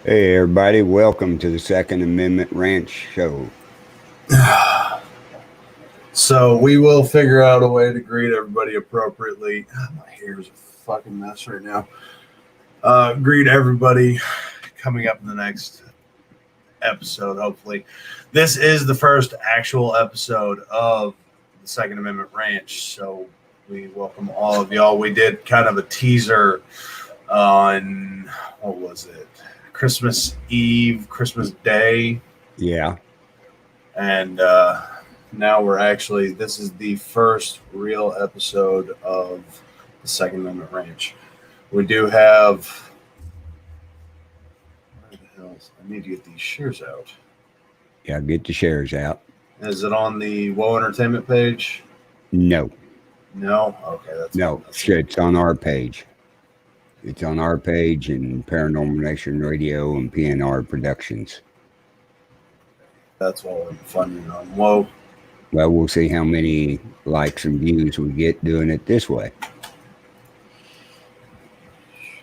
Hey, everybody, welcome to the Second Amendment Ranch Show. So we will figure out a way to greet everybody appropriately. My hair is a fucking mess right now. Greet everybody coming up in the next episode, hopefully. This is the first actual episode of the Second Amendment Ranch, so we welcome all of y'all. We did kind of a teaser on, what was it? Christmas Eve, Christmas Day. Yeah. And now this is the first real episode of the Second Amendment Ranch. We do have, where the hell is, I need to get these shares out. Yeah, get the shares out. Is it on the Woe Entertainment page? No. No? Okay. It's on our page. It's on our page and Paranormal Nation Radio and PNR Productions. That's all I'm funding on Woe. Well, we'll see how many likes and views we get doing it this way.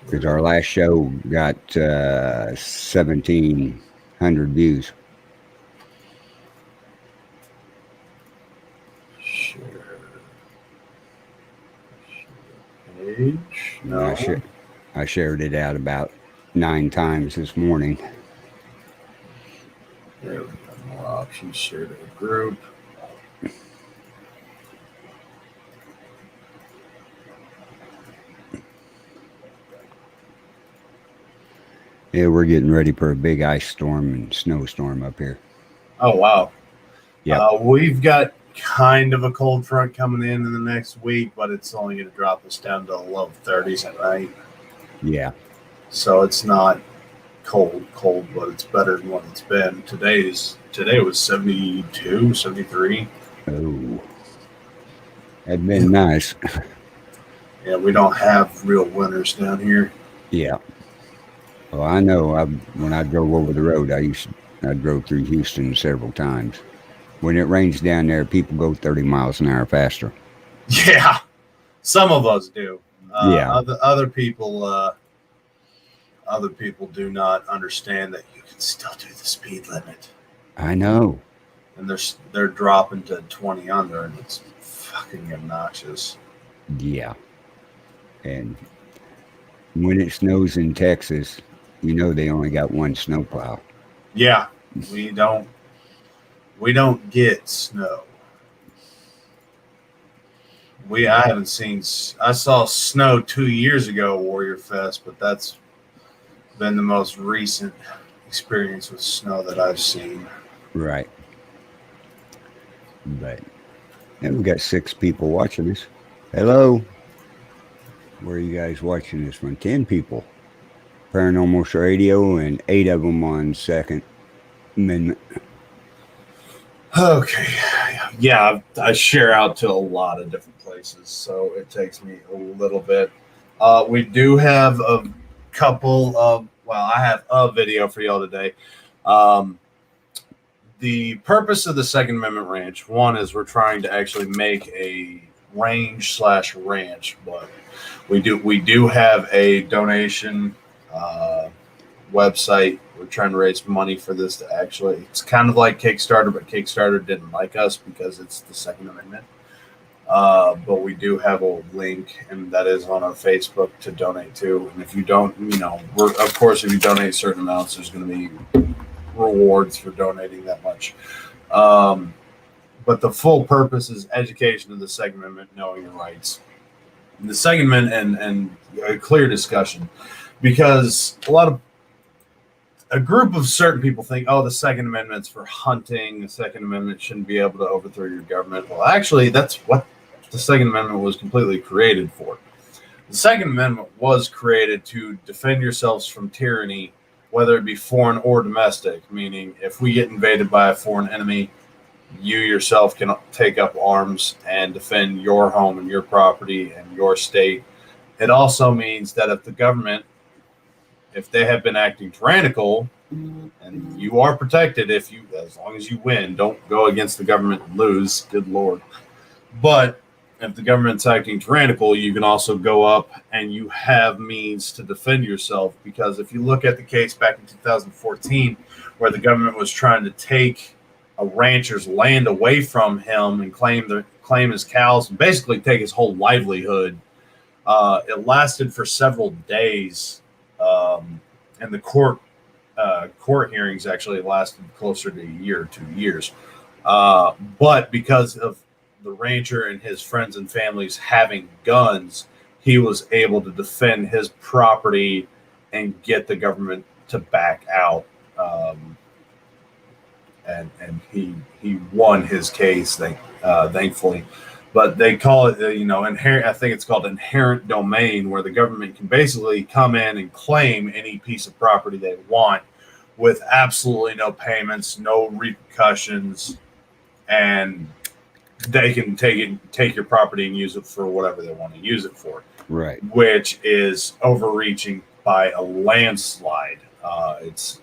Because our last show got 1,700 views. Share page? No. I shared it out about 9 times this morning. There we go. More options. Share to a group. Yeah, we're getting ready for a big ice storm and snowstorm up here. Oh, wow. Yeah. We've got kind of a cold front coming in the next week, but it's only going to drop us down to the low 30s at night. Yeah. So it's not cold, but it's better than what it's been. Today was 72, 73. Oh. That'd been nice. Yeah, we don't have real winters down here. Yeah. Well, I know. When I drove over the road, I drove through Houston several times. When it rains down there, people go 30 miles an hour faster. Yeah, some of us do. Yeah. Other people do not understand that you can still do the speed limit. I know. And they're dropping to 20 under, and it's fucking obnoxious. Yeah. And when it snows in Texas, you know they only got one snowplow. Yeah, we don't get snow. I saw snow 2 years ago at Warrior Fest, but that's been the most recent experience with snow that I've seen. Right. But and we got 6 people watching us. Hello. Where are you guys watching this from? 10 people. Paranormal Radio and 8 of them on Second Amendment. Okay. Yeah, I share out to a lot of different places, so it takes me a little bit. We do have a couple of, I have a video for y'all today. The purpose of the Second Amendment Ranch, one is we're trying to actually make a range/ranch, but we do have a donation website. We're trying to raise money for this to actually, it's kind of like Kickstarter, but Kickstarter didn't like us because it's the Second Amendment. But we do have a link, and that is on our Facebook to donate to. And if you don't, of course, if you donate certain amounts, there's going to be rewards for donating that much. But the full purpose is education of the Second Amendment, knowing your rights. And the Second Amendment and a clear discussion, because a group of certain people think, the Second Amendment's for hunting. The Second Amendment shouldn't be able to overthrow your government. Well, actually, that's what the Second Amendment was completely created for. The Second Amendment was created to defend yourselves from tyranny, whether it be foreign or domestic, meaning if we get invaded by a foreign enemy, you yourself can take up arms and defend your home and your property and your state. It also means that if the government, if they have been acting tyrannical, and you are protected as long as you win, don't go against the government and lose, good Lord. But if the government's acting tyrannical, you can also go up and you have means to defend yourself. Because if you look at the case back in 2014, where the government was trying to take a rancher's land away from him and claim his cows and basically take his whole livelihood, it lasted for several days, and the court hearings actually lasted closer to a year or 2 years. But because of the rancher and his friends and families having guns, he was able to defend his property and get the government to back out. And he won his case, thankfully. But they call it, inherent. I think it's called inherent domain, where the government can basically come in and claim any piece of property they want with absolutely no payments, no repercussions, and they can take your property and use it for whatever they want to use it for. Right. Which is overreaching by a landslide. It's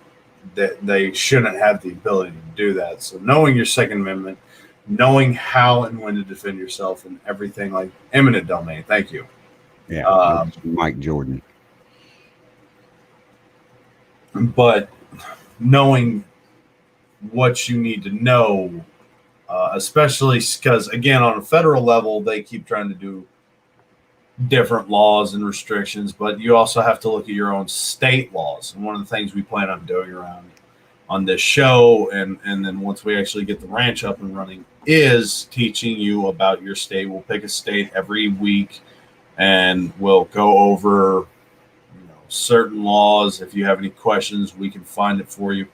that they shouldn't have the ability to do that. So knowing your Second Amendment, knowing how and when to defend yourself, and everything like eminent domain. Thank you. Yeah. Mike Jordan. But knowing what you need to know, especially because, again, on a federal level, they keep trying to do different laws and restrictions, but you also have to look at your own state laws. And one of the things we plan on doing around on this show, and then once we actually get the ranch up and running, is teaching you about your state. We'll pick a state every week, and we'll go over certain laws. If you have any questions, we can find it for you.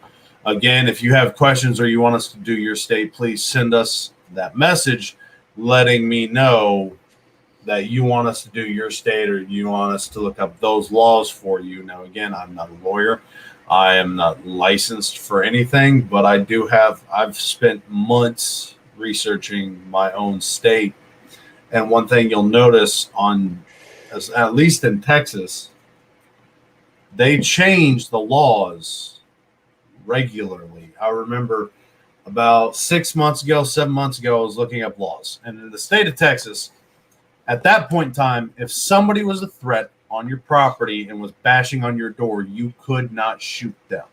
Again, if you have questions or you want us to do your state, please send us that message letting me know that you want us to do your state, or you want us to look up those laws for you. Now, again, I'm not a lawyer. I am not licensed for anything, but I've spent months researching my own state. And one thing you'll notice at least in Texas, they change the laws regularly. I remember about 7 months ago, I was looking up laws. And in the state of Texas, at that point in time, if somebody was a threat on your property and was bashing on your door, you could not shoot them.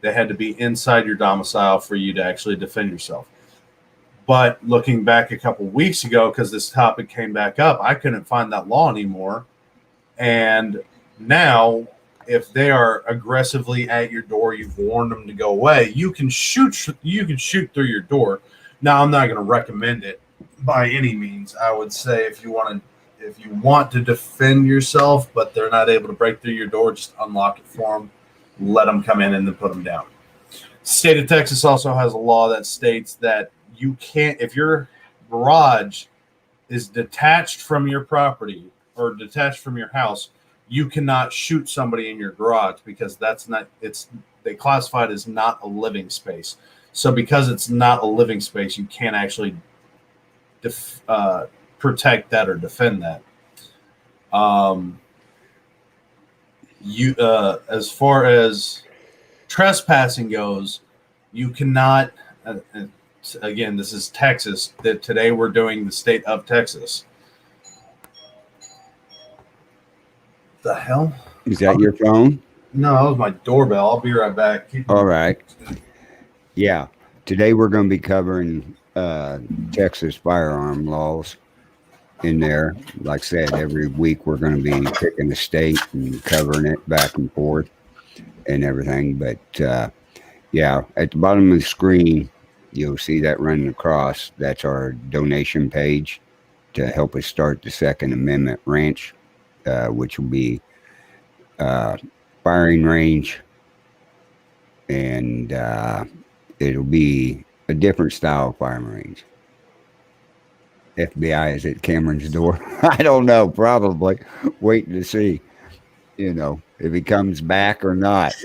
They had to be inside your domicile for you to actually defend yourself. But looking back a couple weeks ago, because this topic came back up, I couldn't find that law anymore. And now, if they are aggressively at your door, you've warned them to go away, you can shoot through your door. Now, I'm not going to recommend it by any means. I would say if you want to defend yourself, but they're not able to break through your door, just unlock it for them, let them come in, and then put them down. State of Texas also has a law that states that you can't, if your garage is detached from your property or detached from your house, you cannot shoot somebody in your garage, because they classify it as not a living space. So because it's not a living space, you can't actually protect that or defend that. As far as trespassing goes, you cannot. Again, this is Texas. That today we're doing the state of Texas. The hell? Is that your phone? No, that was my doorbell. I'll be right back. All right. Yeah. Today we're going to be covering Texas firearm laws in there. Like I said, every week we're going to be picking a state and covering it back and forth and everything. But yeah, at the bottom of the screen, you'll see that running across. That's our donation page to help us start the Second Amendment Ranch, which will be firing range, and it'll be a different style of firing range. FBI is at Cameron's door. I don't know, probably waiting to see, if he comes back or not.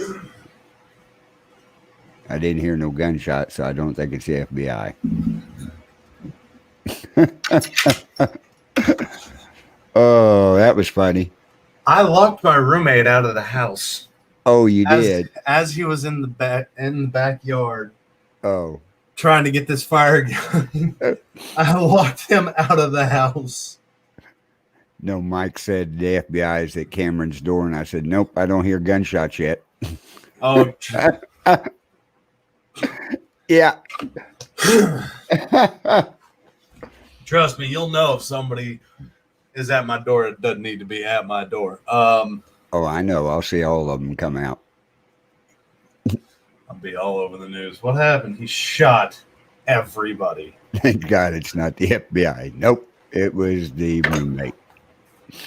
I didn't hear no gunshots, so I don't think it's the FBI. Oh, that was funny. I locked my roommate out of the house. Oh, you did? As he was in the backyard. Oh. trying to get this fire going. I walked him out of the house. No, Mike said the FBI is at Cameron's door, and I said, nope, I don't hear gunshots yet. Oh, yeah. trust me, you'll know if somebody is at my door that doesn't need to be at my door. Oh, I know. I'll see all of them come out. I'll be all over the news. What happened? He shot everybody. Thank God it's not the FBI. Nope. It was the roommate.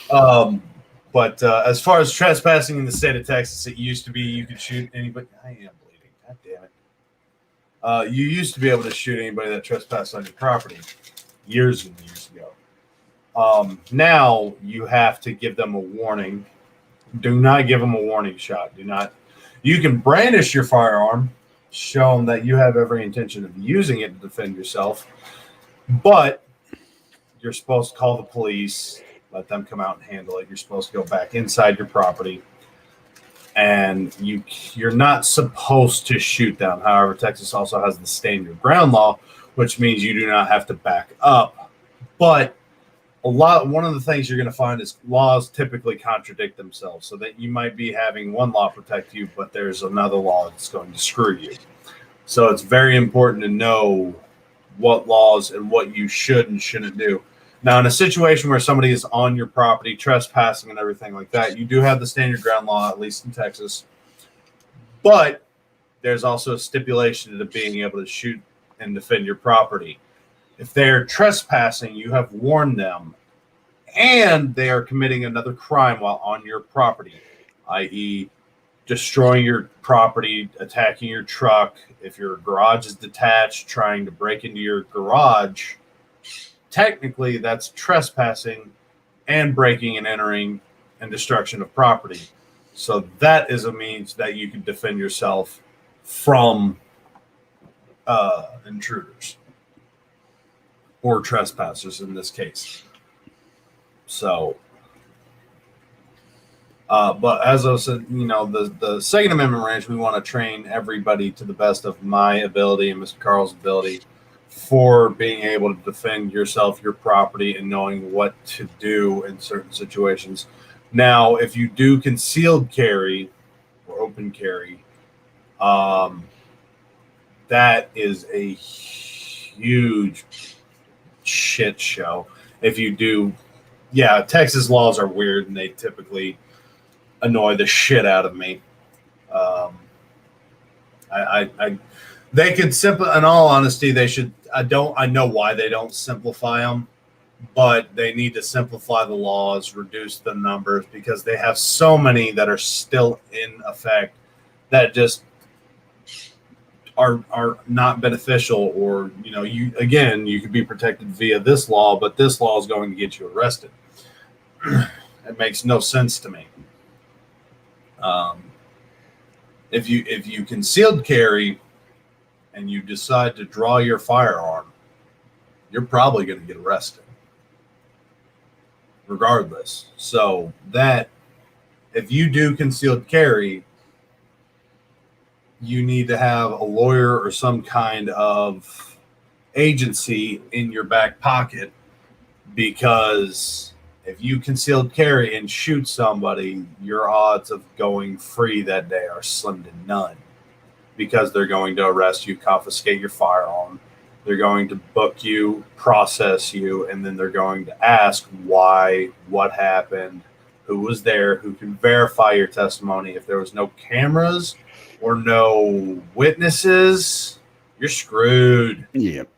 But as far as trespassing in the state of Texas, it used to be you could shoot anybody. I am bleeding. God damn it. You used to be able to shoot anybody that trespassed on your property years and years ago. Now you have to give them a warning. Do not give them a warning shot. Do not. You can brandish your firearm, show them that you have every intention of using it to defend yourself, but you're supposed to call the police, let them come out and handle it. You're supposed to go back inside your property, and you're not supposed to shoot them. However, Texas also has the stand your ground law, which means you do not have to back up. But one of the things you're going to find is laws typically contradict themselves, so that you might be having one law protect you, but there's another law that's going to screw you. So it's very important to know what laws and what you should and shouldn't do. Now, in a situation where somebody is on your property, trespassing and everything like that, you do have the stand your ground law, at least in Texas. But there's also a stipulation to being able to shoot and defend your property. If they're trespassing, you have warned them, and they are committing another crime while on your property, i.e., destroying your property, attacking your truck. If your garage is detached, trying to break into your garage, technically that's trespassing and breaking and entering and destruction of property. So that is a means that you can defend yourself from intruders or trespassers in this case. So, but as I said, the Second Amendment range, we want to train everybody to the best of my ability and Mr. Carl's ability for being able to defend yourself, your property, and knowing what to do in certain situations. Now, if you do concealed carry or open carry, that is a huge shit show. If you do, Texas laws are weird and they typically annoy the shit out of me. They could in all honesty, they should. I know why they don't simplify them, but they need to simplify the laws, reduce the numbers, because they have so many that are still in effect that just are not beneficial. Or you could be protected via this law, but this law is going to get you arrested. It makes no sense to me. If you concealed carry and you decide to draw your firearm, you're probably going to get arrested regardless. So that if you do concealed carry, you need to have a lawyer or some kind of agency in your back pocket, because if you concealed carry and shoot somebody, your odds of going free that day are slim to none, because they're going to arrest you, confiscate your firearm. They're going to book you, process you, and then they're going to ask why, what happened, who was there, who can verify your testimony. If there was no cameras or no witnesses, you're screwed. Yep.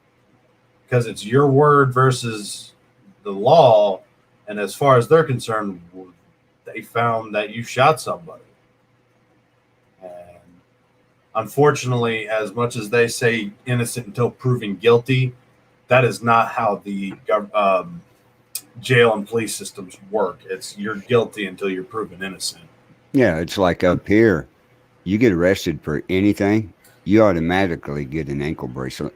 Because it's your word versus the law. And as far as they're concerned, they found that you shot somebody. And unfortunately, as much as they say innocent until proven guilty, that is not how the jail and police systems work. It's you're guilty until you're proven innocent. Yeah, it's like up here. You get arrested for anything, you automatically get an ankle bracelet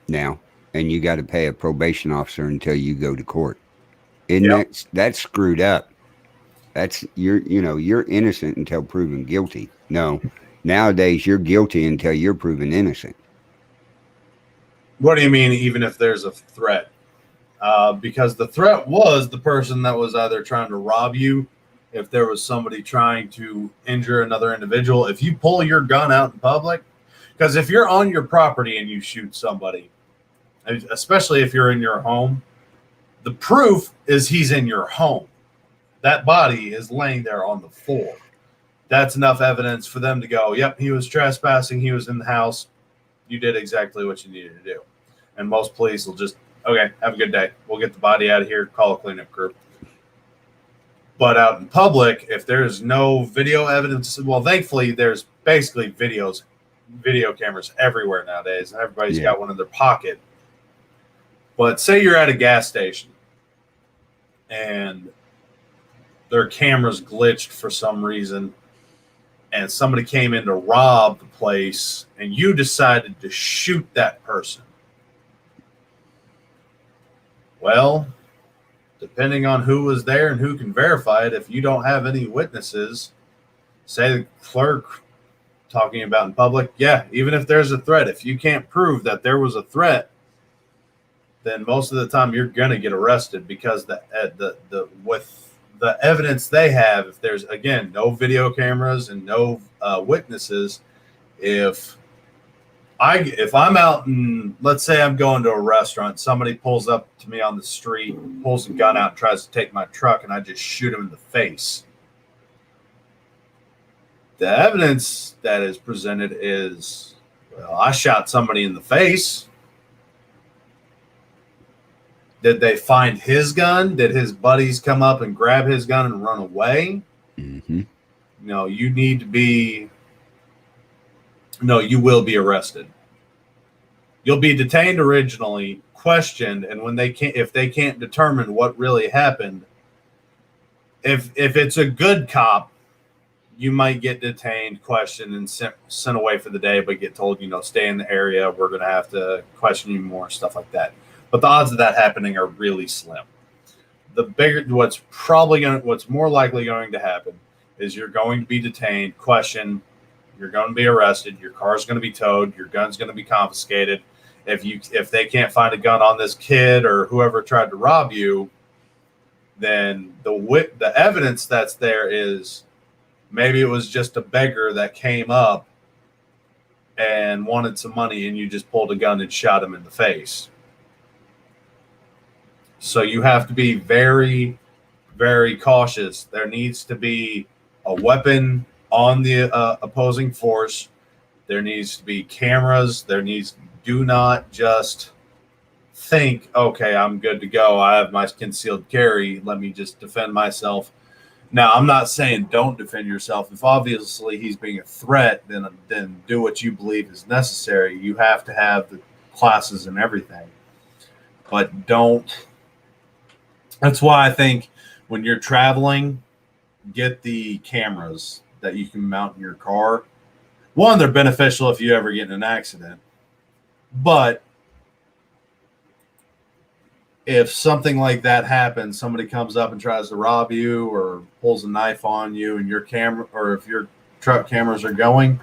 now, and you got to pay a probation officer until you go to court. And that's screwed up. That's you're innocent until proven guilty. No, nowadays you're guilty until you're proven innocent. What do you mean, even if there's a threat? Because the threat was the person that was either trying to rob you, if there was somebody trying to injure another individual. If you pull your gun out in public, because if you're on your property and you shoot somebody, especially if you're in your home, the proof is he's in your home. That body is laying there on the floor. That's enough evidence for them to go, yep, he was trespassing, he was in the house, you did exactly what you needed to do. And most police will just, okay, have a good day. We'll get the body out of here, call a cleanup crew. But out in public, if there's no video evidence, well, thankfully, there's basically video cameras everywhere nowadays, and everybody's got one in their pocket. But say you're at a gas station and their camera's glitched for some reason, and somebody came in to rob the place, and you decided to shoot that person. Well, depending on who was there and who can verify it, if you don't have any witnesses, say the clerk talking about in public, yeah, even if there's a threat, if you can't prove that there was a threat, then most of the time you're going to get arrested, because with the evidence they have, if there's, again, no video cameras and no witnesses, if I'm out and let's say I'm going to a restaurant, somebody pulls up to me on the street, pulls a gun out and tries to take my truck, and I just shoot him in the face. The evidence that is presented is, well, I shot somebody in the face. Did they find his gun? Did his buddies come up and grab his gun and run away? Mm-hmm. No, you will be arrested. You'll be detained originally, questioned, and if they can't determine what really happened, if it's a good cop, you might get detained, questioned, and sent away for the day, but get told, stay in the area. We're going to have to question you more, stuff like that. But the odds of that happening are really slim. What's more likely going to happen is you're going to be detained, questioned, you're going to be arrested, your car's going to be towed, your gun's going to be confiscated. If they can't find a gun on this kid or whoever tried to rob you, then the evidence that's there is maybe it was just a beggar that came up and wanted some money, and you just pulled a gun and shot him in the face. So you have to be very, very cautious. There needs to be a weapon on the opposing force. There needs to be cameras. Do not just think, okay, I'm good to go. I have my concealed carry. Let me just defend myself. Now, I'm not saying don't defend yourself. If obviously he's being a threat, then do what you believe is necessary. You have to have the classes and everything. But don't. That's why I think when you're traveling, get the cameras that you can mount in your car. One, they're beneficial if you ever get in an accident. But if something like that happens, somebody comes up and tries to rob you or pulls a knife on you, and your camera, or if your truck cameras are going,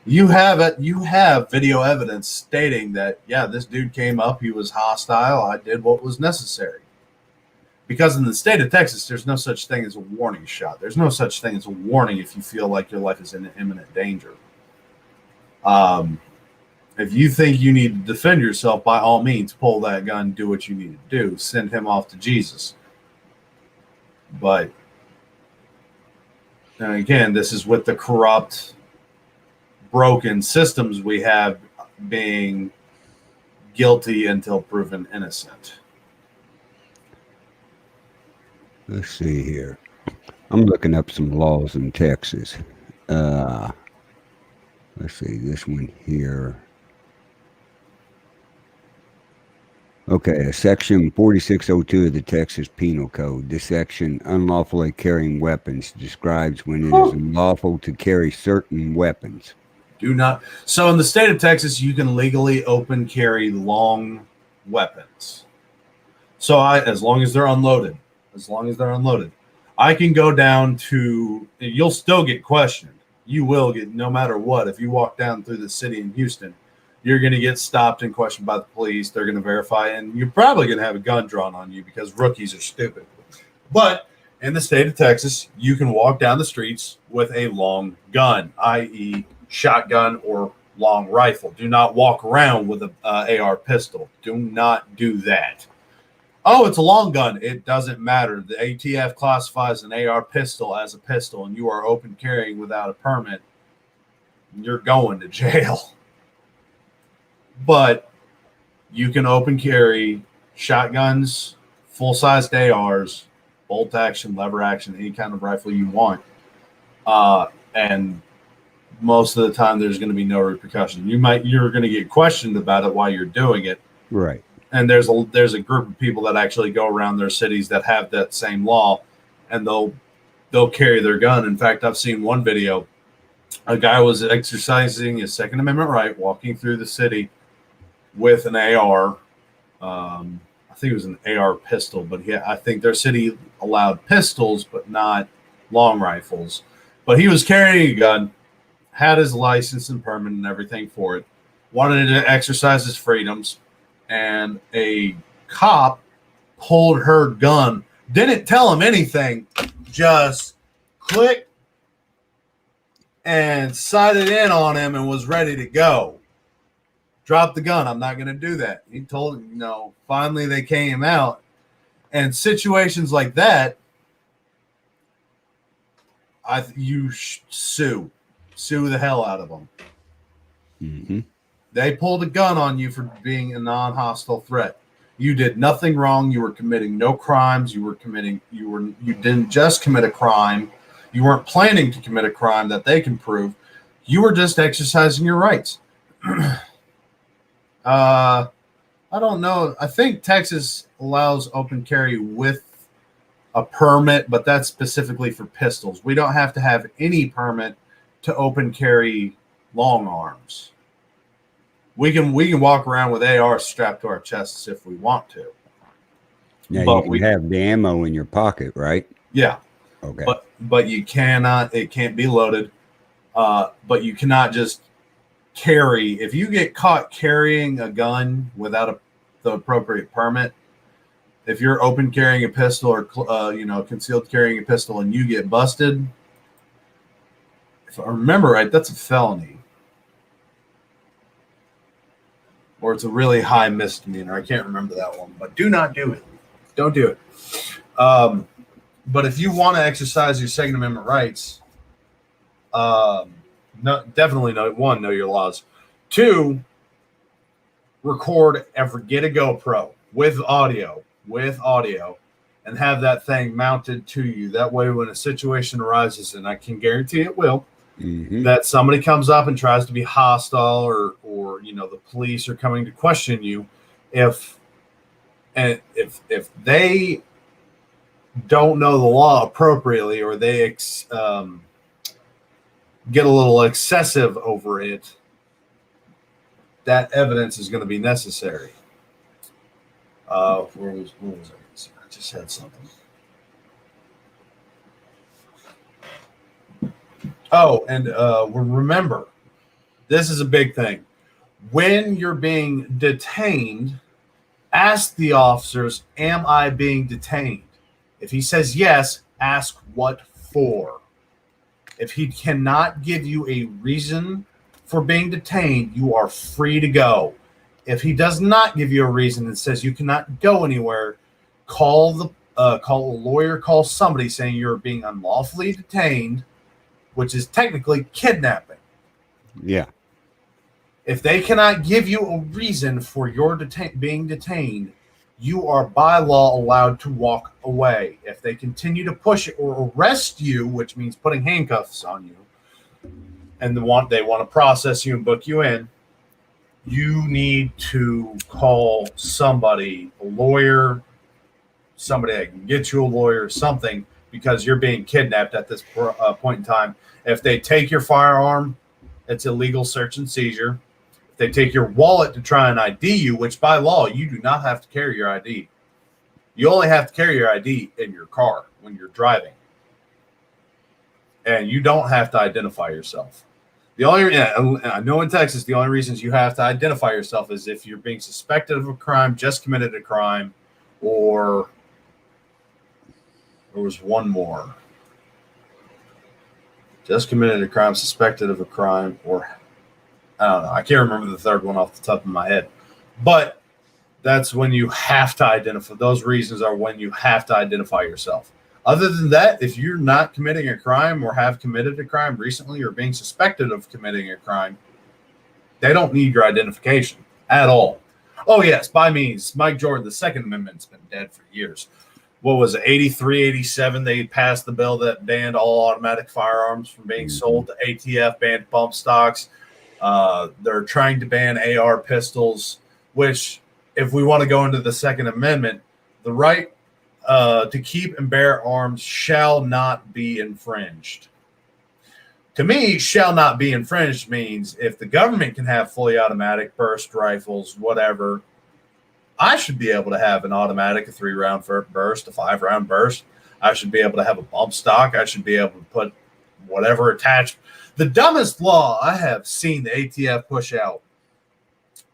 you have video evidence stating that, yeah, this dude came up, he was hostile, I did what was necessary. Because in the state of Texas, there's no such thing as a warning shot. There's no such thing as a warning if you feel like your life is in imminent danger. If you think you need to defend yourself, by all means, pull that gun, do what you need to do. Send him off to Jesus. But, and again, this is with the corrupt, broken systems we have being guilty until proven innocent. Let's see here. I'm looking up some laws in Texas. Let's see, this one here. Okay, Section 4602 of the Texas Penal Code. This section, unlawfully carrying weapons, describes when it is unlawful to carry certain weapons. Do not. So in the state of Texas, you can legally open carry long weapons. So as long as they're unloaded, I can go down to, you'll still get questioned. You will get, no matter what. If you walk down through the city in Houston, you're going to get stopped and questioned by the police. They're going to verify, and you're probably going to have a gun drawn on you because rookies are stupid. But in the state of Texas, you can walk down the streets with a long gun, i.e., shotgun or long rifle. Do not walk around with a AR pistol. Do not do that. Oh, it's a long gun. It doesn't matter. The ATF classifies an AR pistol as a pistol, and you are open carrying without a permit. You're going to jail. But you can open carry shotguns, full-sized ARs, bolt action, lever action, any kind of rifle you want. And most of the time there's going to be no repercussion. You're going to get questioned about it while you're doing it. Right. And there's a group of people that actually go around their cities that have that same law, and they'll carry their gun. In fact, I've seen one video. A guy was exercising his Second Amendment right, walking through the city with an AR. I think it was an AR pistol, but I think their city allowed pistols, but not long rifles. But he was carrying a gun, had his license and permit and everything for it, wanted to exercise his freedoms, and a cop pulled her gun, didn't tell him anything, just clicked and sighted in on him and was ready to go. Drop the gun. I'm not going to do that. He told him, no. Finally, they came out. And situations like that, you sue the hell out of them. Mm-hmm. They pulled a gun on you for being a non-hostile threat. You did nothing wrong. You were committing no crimes. You didn't just commit a crime. You weren't planning to commit a crime that they can prove. You were just exercising your rights. I don't know. I think Texas allows open carry with a permit, but that's specifically for pistols. We don't have to have any permit to open carry long arms. We can walk around with AR strapped to our chests if we want to. Now But you can have the ammo in your pocket, right? Yeah. Okay. But you cannot. It can't be loaded. But you cannot just carry. If you get caught carrying a gun without the appropriate permit, if you're open carrying a pistol or concealed carrying a pistol and you get busted, if I remember right, that's a felony. Or it's a really high misdemeanor. I can't remember that one, but do not do it. Don't do it. But if you want to exercise your Second Amendment rights, definitely know your laws. 2, record and get a GoPro with audio, and have that thing mounted to you. That way, when a situation arises, and I can guarantee it will, that somebody comes up and tries to be hostile, or the police are coming to question you, if they don't know the law appropriately, or they get a little excessive over it, that evidence is going to be necessary. Where was I? I just had something. Oh, and remember, this is a big thing. When you're being detained, ask the officers, am I being detained? If he says yes, ask what for. If he cannot give you a reason for being detained, you are free to go. If he does not give you a reason and says you cannot go anywhere, call a lawyer, call somebody saying you're being unlawfully detained, which is technically kidnapping. Yeah. If they cannot give you a reason for your being detained, you are by law allowed to walk away. If they continue to push it or arrest you, which means putting handcuffs on you, and they want to process you and book you in, you need to call somebody, a lawyer, somebody that can get you a lawyer, something, because you're being kidnapped at this point in time. If they take your firearm, it's illegal search and seizure. If they take your wallet to try and ID you, which by law, you do not have to carry your ID. You only have to carry your ID in your car when you're driving. And you don't have to identify yourself. I know in Texas, the only reasons you have to identify yourself is if you're being suspected of a crime, just committed a crime, or there was one more. Just committed a crime, suspected of a crime, or I don't know. I can't remember the third one off the top of my head. But that's when you have to identify. Those reasons are when you have to identify yourself. Other than that, if you're not committing a crime or have committed a crime recently or being suspected of committing a crime, they don't need your identification at all. Oh, yes, by means, Mike Jordan, the Second Amendment's been dead for years. What was it, 83, 87, they passed the bill that banned all automatic firearms from being sold to ATF, banned bump stocks. They're trying to ban AR pistols, which, if we want to go into the Second Amendment, the right to keep and bear arms shall not be infringed. To me, shall not be infringed means if the government can have fully automatic burst rifles, whatever, I should be able to have an automatic, a 3-round burst, a 5-round burst. I should be able to have a bump stock. I should be able to put whatever attached. The dumbest law I have seen the ATF push out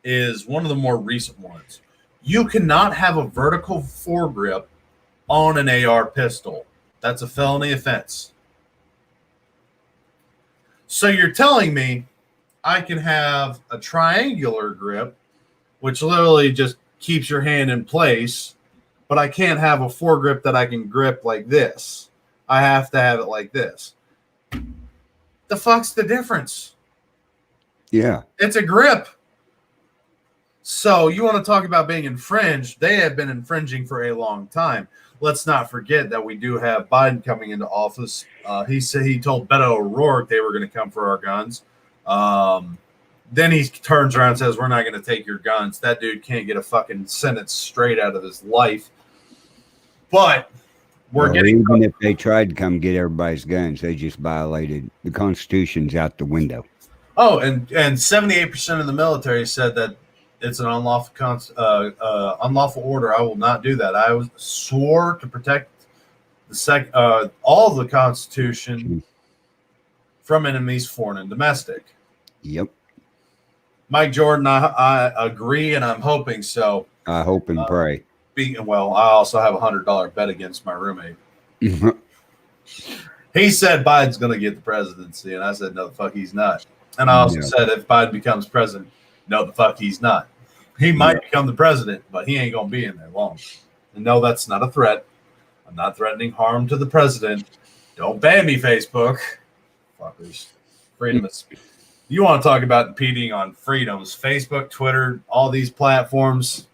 is one of the more recent ones. You cannot have a vertical foregrip on an AR pistol. That's a felony offense. So you're telling me I can have a triangular grip, which literally just keeps your hand in place, but I can't have a foregrip that I can grip like this. I have to have it like this. The fuck's the difference? Yeah. It's a grip. So you want to talk about being infringed? They have been infringing for a long time. Let's not forget that we do have Biden coming into office. He said he told Beto O'Rourke they were going to come for our guns. Then he turns around and says, we're not going to take your guns. That dude can't get a fucking sentence straight out of his life. But even if they tried to come get everybody's guns, they just violated the Constitution's out the window. Oh, and 78% of the military said that it's an unlawful order. I will not do that. I swore to protect all of the Constitution from enemies, foreign and domestic. Yep. Mike Jordan, I agree, and I'm hoping so. I hope and pray. I also have a $100 bet against my roommate. He said Biden's going to get the presidency, and I said, no, the fuck he's not. And I also said if Biden becomes president, no, the fuck he's not. He might become the president, but he ain't going to be in there long. And no, that's not a threat. I'm not threatening harm to the president. Don't ban me, Facebook. Fuckers. Freedom of speech. You want to talk about impeding on freedoms, Facebook, Twitter, all these platforms.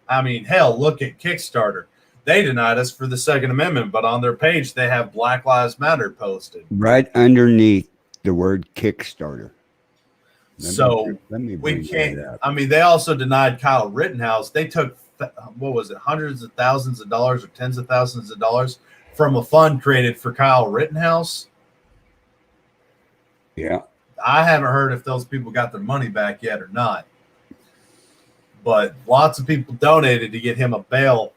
I mean, hell, look at Kickstarter. They denied us for the Second Amendment, but on their page, they have Black Lives Matter posted. Right underneath the word Kickstarter. Let me we can't. I mean, they also denied Kyle Rittenhouse. They took, what was it, hundreds of thousands of dollars or tens of thousands of dollars from a fund created for Kyle Rittenhouse. Yeah. I haven't heard if those people got their money back yet or not. But lots of people donated to get him a bail.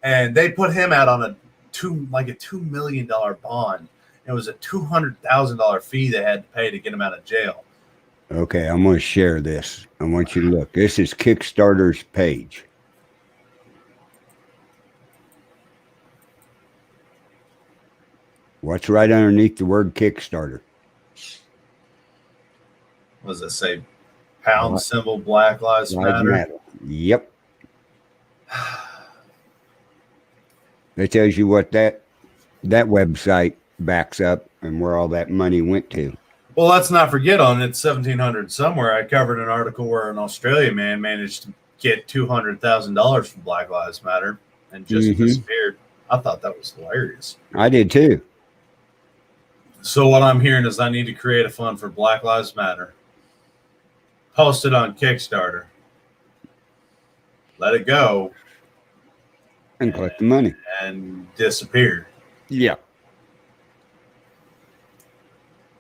And they put him out on a $2 million bond. It was a $200,000 fee they had to pay to get him out of jail. Okay, I'm going to share this. I want you to look. This is Kickstarter's page. What's right underneath the word Kickstarter? What does it say? Pound symbol, Black Lives Matter. Yep. That tells you what that website backs up and where all that money went to. Well, let's not forget on it's 1700 somewhere. I covered an article where an Australian man managed to get $200,000 from Black Lives Matter and just disappeared. I thought that was hilarious. I did too. So what I'm hearing is I need to create a fund for Black Lives Matter. Post it on Kickstarter. Let it go. And collect the money. And disappear. Yeah.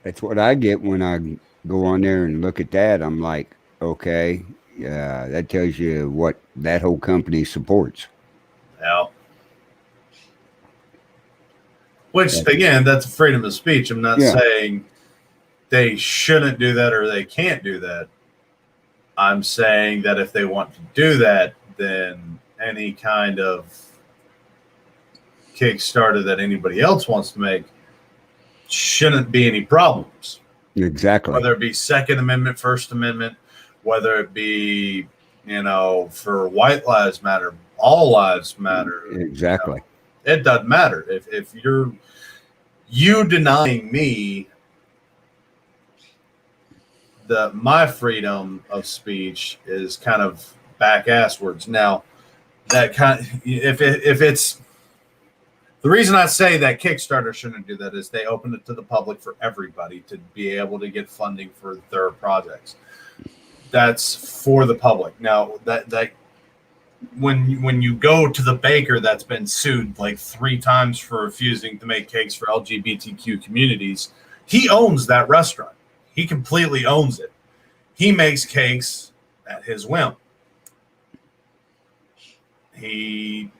That's what I get when I go on there and look at that. I'm like, okay, that tells you what that whole company supports. Yeah. Which, again, that's freedom of speech. I'm not saying they shouldn't do that or they can't do that. I'm saying that if they want to do that, then any kind of Kickstarter that anybody else wants to make shouldn't be any problems. Exactly. Whether it be Second Amendment, First Amendment, whether it be, for White Lives Matter, all lives matter. Exactly. It doesn't matter. If you denying me my freedom of speech is kind of back-asswards. Now, that if it's the reason I say that Kickstarter shouldn't do that is they open it to the public for everybody to be able to get funding for their projects. That's for the public. Now that when you go to the baker that's been sued like 3 times for refusing to make cakes for LGBTQ communities, he owns that restaurant. He completely owns it. He makes cakes at his whim. It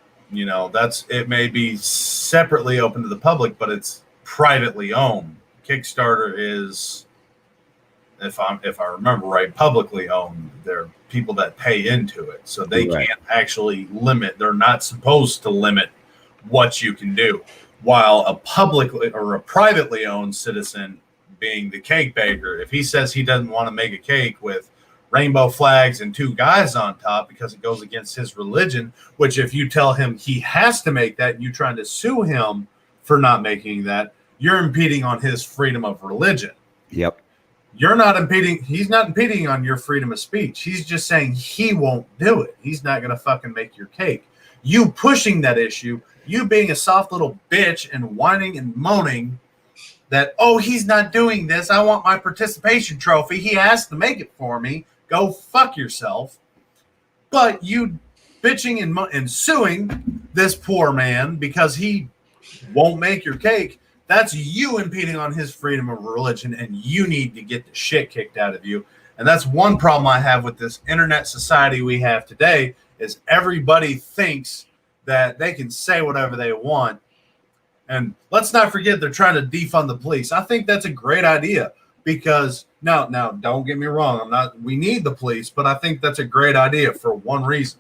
may be separately open to the public, but it's privately owned. Kickstarter is, if I remember right, publicly owned. There are people that pay into it, so they can't actually limit. They're not supposed to limit what you can do. While a publicly or a privately owned citizen, being the cake baker, if he says he doesn't want to make a cake with rainbow flags and 2 guys on top because it goes against his religion, which if you tell him he has to make that and you're trying to sue him for not making that, you're impeding on his freedom of religion. Yep. He's not impeding on your freedom of speech. He's just saying he won't do it. He's not going to fucking make your cake. You pushing that issue, you being a soft little bitch and whining and moaning that, oh, he's not doing this. I want my participation trophy. He has to make it for me. Go fuck yourself. But you bitching and suing this poor man because he won't make your cake, that's you impeding on his freedom of religion, and you need to get the shit kicked out of you. And that's one problem I have with this internet society we have today is everybody thinks that they can say whatever they want. And let's not forget they're trying to defund the police. I think that's a great idea because now don't get me wrong. We need the police, but I think that's a great idea for one reason.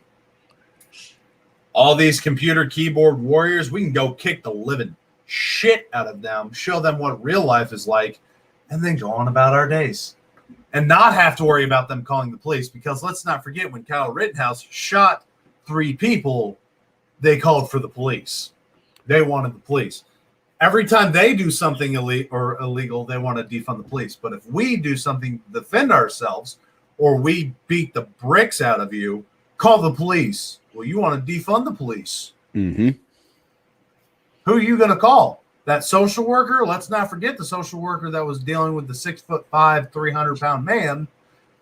All these computer keyboard warriors, we can go kick the living shit out of them, show them what real life is like, and then go on about our days and not have to worry about them calling the police. Because let's not forget when Kyle Rittenhouse shot 3 people, they called for the police. They wanted the police. Every time they do something illegal, they want to defund the police. But if we do something to defend ourselves or we beat the bricks out of you, call the police. Well, you want to defund the police. Mm-hmm. Who are you going to call? That social worker? Let's not forget the social worker that was dealing with the 6'5", 300-pound man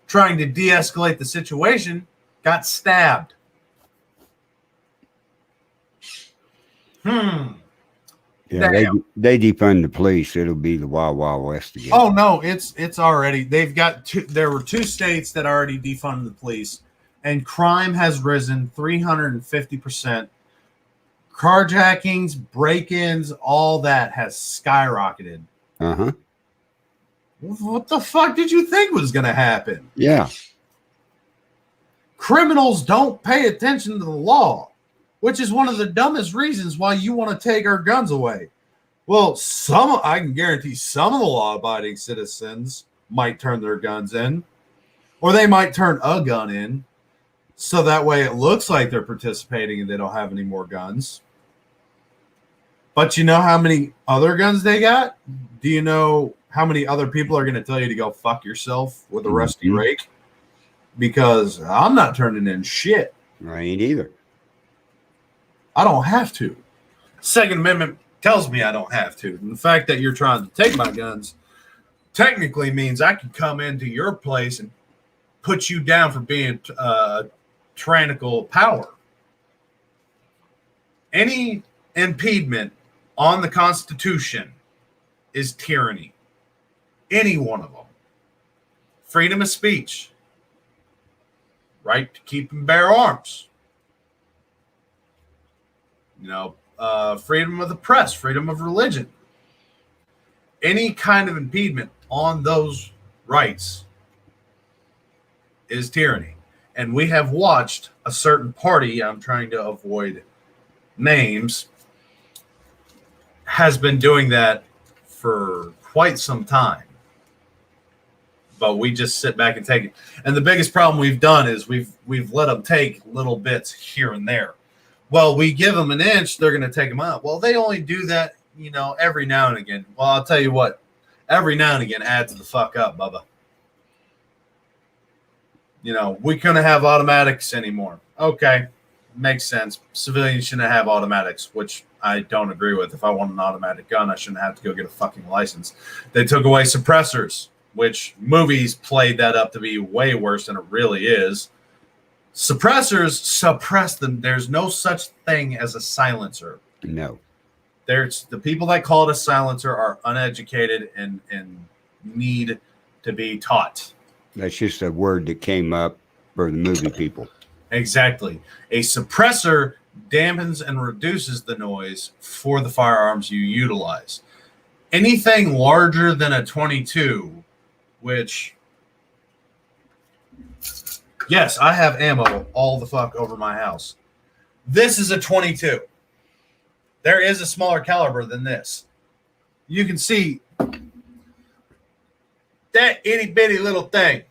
trying to de-escalate the situation got stabbed. Yeah, they defund the police. It'll be the Wild Wild West again. Oh no, it's already. They've got there were 2 states that already defunded the police, and crime has risen 350%. Carjackings, break-ins, all that has skyrocketed. Uh-huh. What the fuck did you think was going to happen? Yeah. Criminals don't pay attention to the law, which is one of the dumbest reasons why you want to take our guns away. Well, I can guarantee some of the law-abiding citizens might turn their guns in, or they might turn a gun in, so that way it looks like they're participating and they don't have any more guns. But you know how many other guns they got? Do you know how many other people are going to tell you to go fuck yourself with a rusty rake? Because I'm not turning in shit. I ain't either. I don't have to. Second Amendment tells me I don't have to. And the fact that you're trying to take my guns technically means I can come into your place and put you down for being tyrannical power. Any impediment on the Constitution is tyranny. Any one of them. Freedom of speech. Right to keep and bear arms. Freedom of the press, freedom of religion. Any kind of impediment on those rights is tyranny. And we have watched a certain party, I'm trying to avoid names, has been doing that for quite some time. But we just sit back and take it. And the biggest problem we've done is we've let them take little bits here and there. Well, we give them an inch, they're going to take them out. Well, they only do that, every now and again. Well, I'll tell you what, every now and again adds the fuck up, Bubba. We couldn't have automatics anymore. Okay, makes sense. Civilians shouldn't have automatics, which I don't agree with. If I want an automatic gun, I shouldn't have to go get a fucking license. They took away suppressors, which movies played that up to be way worse than it really is. Suppressors suppress them. There's no such thing as a silencer. No. There's the people that call it a silencer are uneducated and need to be taught. That's just a word that came up for the movie people. Exactly. A suppressor dampens and reduces the noise for the firearms you utilize. Anything larger than a 22, which, yes, I have ammo all the fuck over my house. This is a 22. There is a smaller caliber than this. You can see that itty bitty little thing.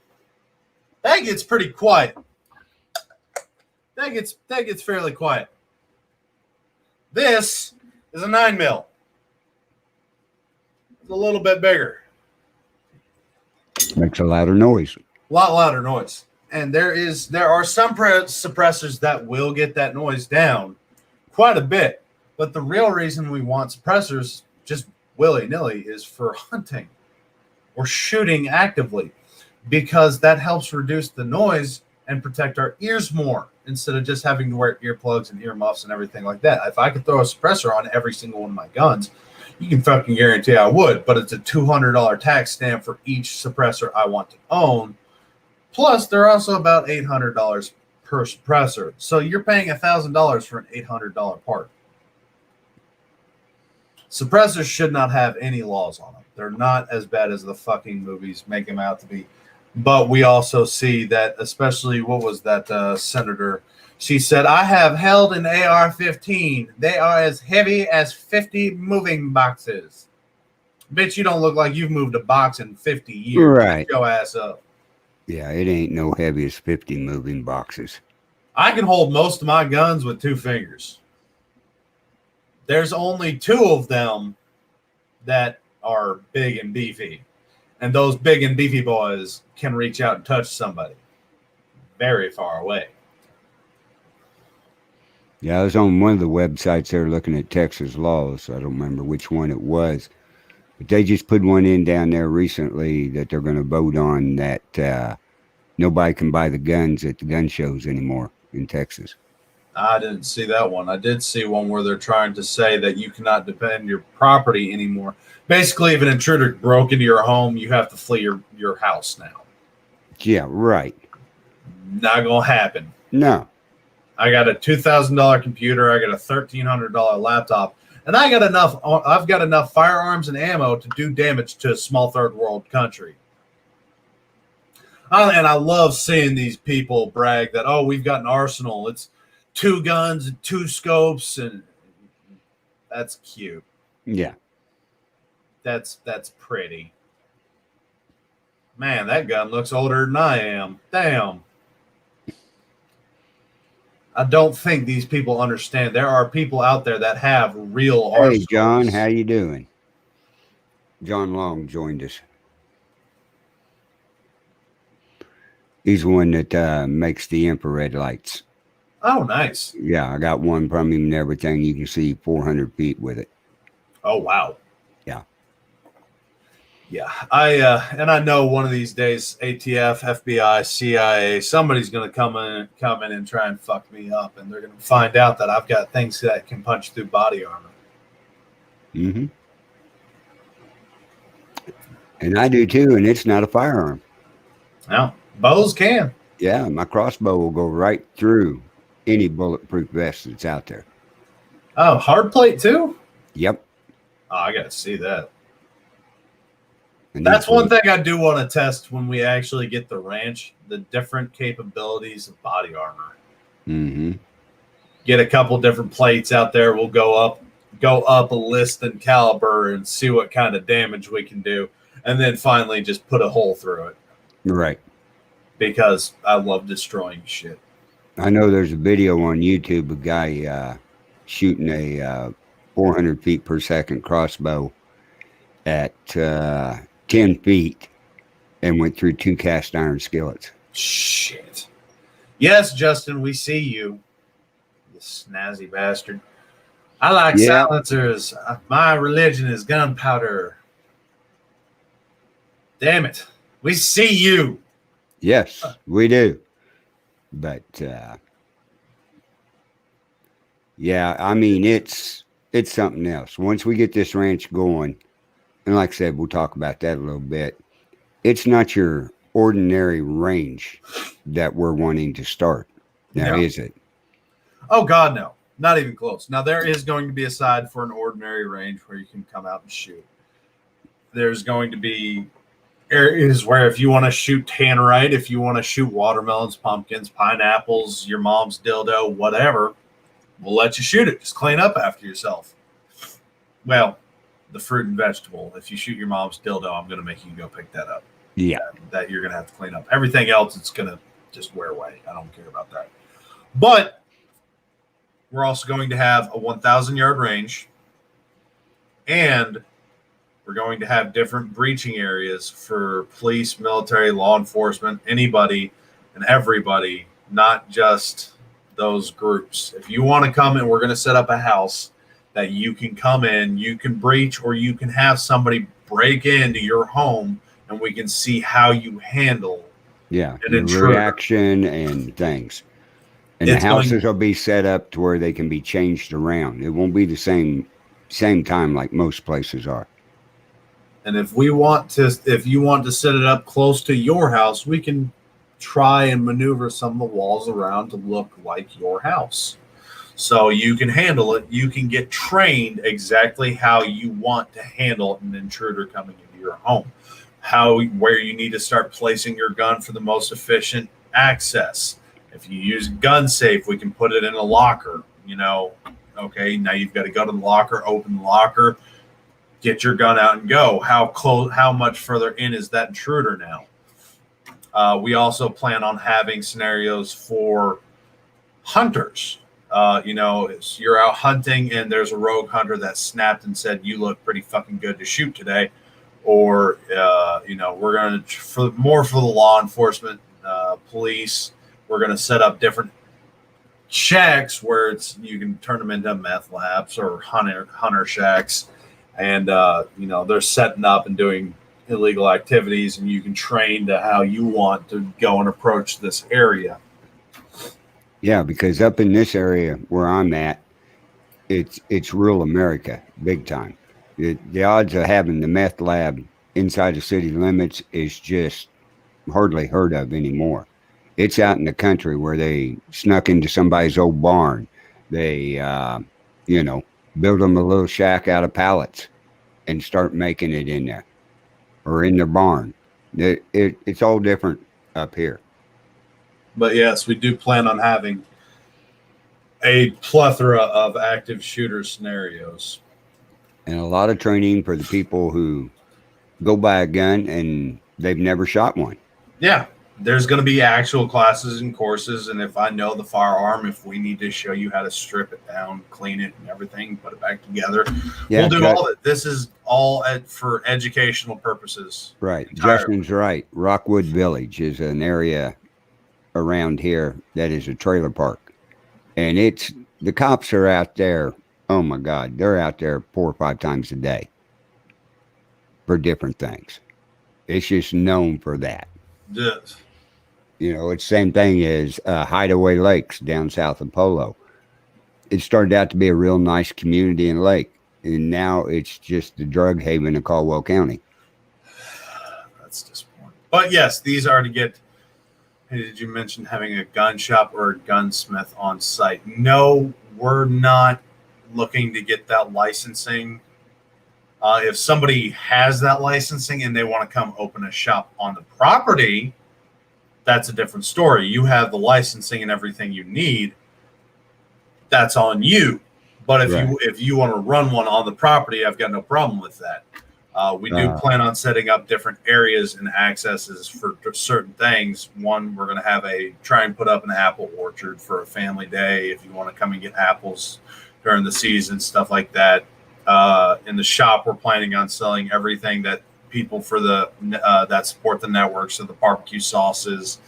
That gets pretty quiet. That gets fairly quiet. This is a 9mm. It's a little bit bigger. Makes a louder noise. A lot louder noise. And there are some suppressors that will get that noise down quite a bit. But the real reason we want suppressors just willy-nilly is for hunting or shooting actively, because that helps reduce the noise and protect our ears more instead of just having to wear earplugs and earmuffs and everything like that. If I could throw a suppressor on every single one of my guns, you can fucking guarantee I would, but it's a $200 tax stamp for each suppressor I want to own. Plus, they're also about $800 per suppressor. So you're paying $1,000 for an $800 part. Suppressors should not have any laws on them. They're not as bad as the fucking movies make them out to be. But we also see that, especially, what was that senator? She said, I have held an AR-15. They are as heavy as 50 moving boxes. Bitch, you don't look like you've moved a box in 50 years. Right. Get your ass up. Yeah, it ain't no heavy as 50 moving boxes. I can hold most of my guns with 2 fingers. There's only 2 of them that are big and beefy. And those big and beefy boys can reach out and touch somebody very far away. Yeah, I was on one of the websites there looking at Texas laws. I don't remember which one it was. But they just put one in down there recently that they're going to vote on, that nobody can buy the guns at the gun shows anymore in Texas. I didn't see that one. I did see one where they're trying to say that you cannot defend your property anymore. Basically, if an intruder broke into your home, you have to flee your house now. Yeah, right. Not going to happen. No. I got a $2,000 computer. I got a $1,300 laptop. And I've got enough firearms and ammo to do damage to a small third world country. And I love seeing these people brag that, oh, we've got an arsenal. It's 2 guns and 2 scopes, and that's cute. Yeah. That's pretty. Man, that gun looks older than I am. Damn. I don't think these people understand. There are people out there that have real arsenals. Hey, John, how you doing? John Long joined us. He's the one that makes the infrared lights. Oh, nice. Yeah, I got one from him and everything. You can see 400 feet with it. Oh, wow. Yeah. Yeah. I know one of these days, ATF, FBI, CIA, somebody's going to come in and try and fuck me up, and they're going to find out that I've got things that can punch through body armor. Mm-hmm. And I do too, and it's not a firearm. No, bows can. Yeah, my crossbow will go right through any bulletproof vest that's out there. Oh, hard plate too? Yep. Oh, I got to see that. And That's these one boys- thing I do want to test when we actually get the ranch, the different capabilities of body armor. Mhm. Get a couple different plates out there. We'll go up a list in caliber and see what kind of damage we can do. And then finally just put a hole through it. Right. Because I love destroying shit. I know there's a video on YouTube, a guy shooting a 400 feet per second crossbow at 10 feet and went through 2 cast iron skillets. Shit. Yes, Justin, we see you. You snazzy bastard. I like Yeah. silencers. My religion is gunpowder. Damn it. We see you. Yes, we do. But yeah, I mean it's something else. Once we get this ranch going, and like I said, we'll talk about that a little bit. It's not your ordinary range that we're wanting to start. Now, No. is it? Oh, God, no. Not even close. Now, there is going to be a side for an ordinary range where you can come out and shoot. There's going to be areas where if you want to shoot tannerite, if you want to shoot watermelons, pumpkins, pineapples, your mom's dildo, whatever, we'll let you shoot it. Just clean up after yourself. Well, the fruit and vegetable. If you shoot your mom's dildo, I'm going to make you go pick that up. Yeah. That you're going to have to clean up. Everything else, it's going to just wear away. I don't care about that. But we're also going to have a 1,000-yard range, and we're going to have different breaching areas for police, military, law enforcement, anybody and everybody, not just those groups. If you want to come in, we're going to set up a house that you can come in, you can breach, or you can have somebody break into your home, and we can see how you handle Yeah. an The intruder. reaction and things. And the It's going- houses will be set up to where they can be changed around. It won't be the same time like most places are. And if you want to set it up close to your house, we can try and maneuver some of the walls around to look like your house. So you can handle it. You can get trained exactly how you want to handle an intruder coming into your home. Where you need to start placing your gun for the most efficient access. If you use gun safe, we can put it in a locker. Okay, now you've got to go to the locker, open the locker, get your gun out and go. How much further in is that intruder now? We also plan on having scenarios for hunters. You're out hunting and there's a rogue hunter that snapped and said, "You look pretty fucking good to shoot today." Or, we're going to, for the law enforcement, police, we're going to set up different shacks where you can turn them into meth labs or hunter shacks. And, they're setting up and doing illegal activities, and you can train to how you want to go and approach this area. Yeah, because up in this area where I'm at, it's rural America, big time. The odds of having the meth lab inside the city limits is just hardly heard of anymore. It's out in the country where they snuck into somebody's old barn. They, build them a little shack out of pallets and start making it in there or in their barn. It's all different up here. But yes, we do plan on having a plethora of active shooter scenarios. And a lot of training for the people who go buy a gun and they've never shot one. Yeah, there's going to be actual classes and courses. And if I know the firearm, if we need to show you how to strip it down, clean it and everything, put it back together, we'll do all of it. This is all for educational purposes. Right. Entirely. Justin's right. Rockwood Village is an area around here that is a trailer park. And the cops are out there. Oh my God. They're out there 4 or 5 times a day for different things. It's just known for that. Yes. It's the same thing as Hideaway Lakes down south of Polo. It started out to be a real nice community and lake. And now it's just the drug haven of Caldwell County. That's disappointing. But yes, these are to get. Hey, did you mention having a gun shop or a gunsmith on site? No, we're not looking to get that licensing. If somebody has that licensing and they want to come open a shop on the property, that's a different story. You have the licensing and everything you need. That's on you. But if you want to run one on the property, I've got no problem with that. We do plan on setting up different areas and accesses for certain things. One, we're going to try and put up an apple orchard for a family day if you want to come and get apples during the season, stuff like that. In the shop, we're planning on selling everything that people for that support the network. So the barbecue sauces,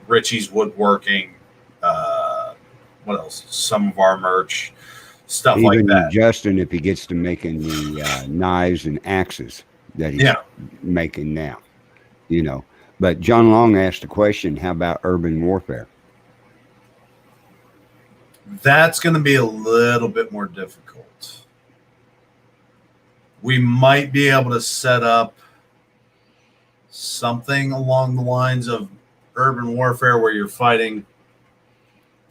Richie's woodworking, what else? Some of our merch, stuff like that. Justin, if he gets to making the knives and axes that he's making now, But John Long asked a question: how about urban warfare? That's going to be a little bit more difficult. We might be able to set up something along the lines of urban warfare where you're fighting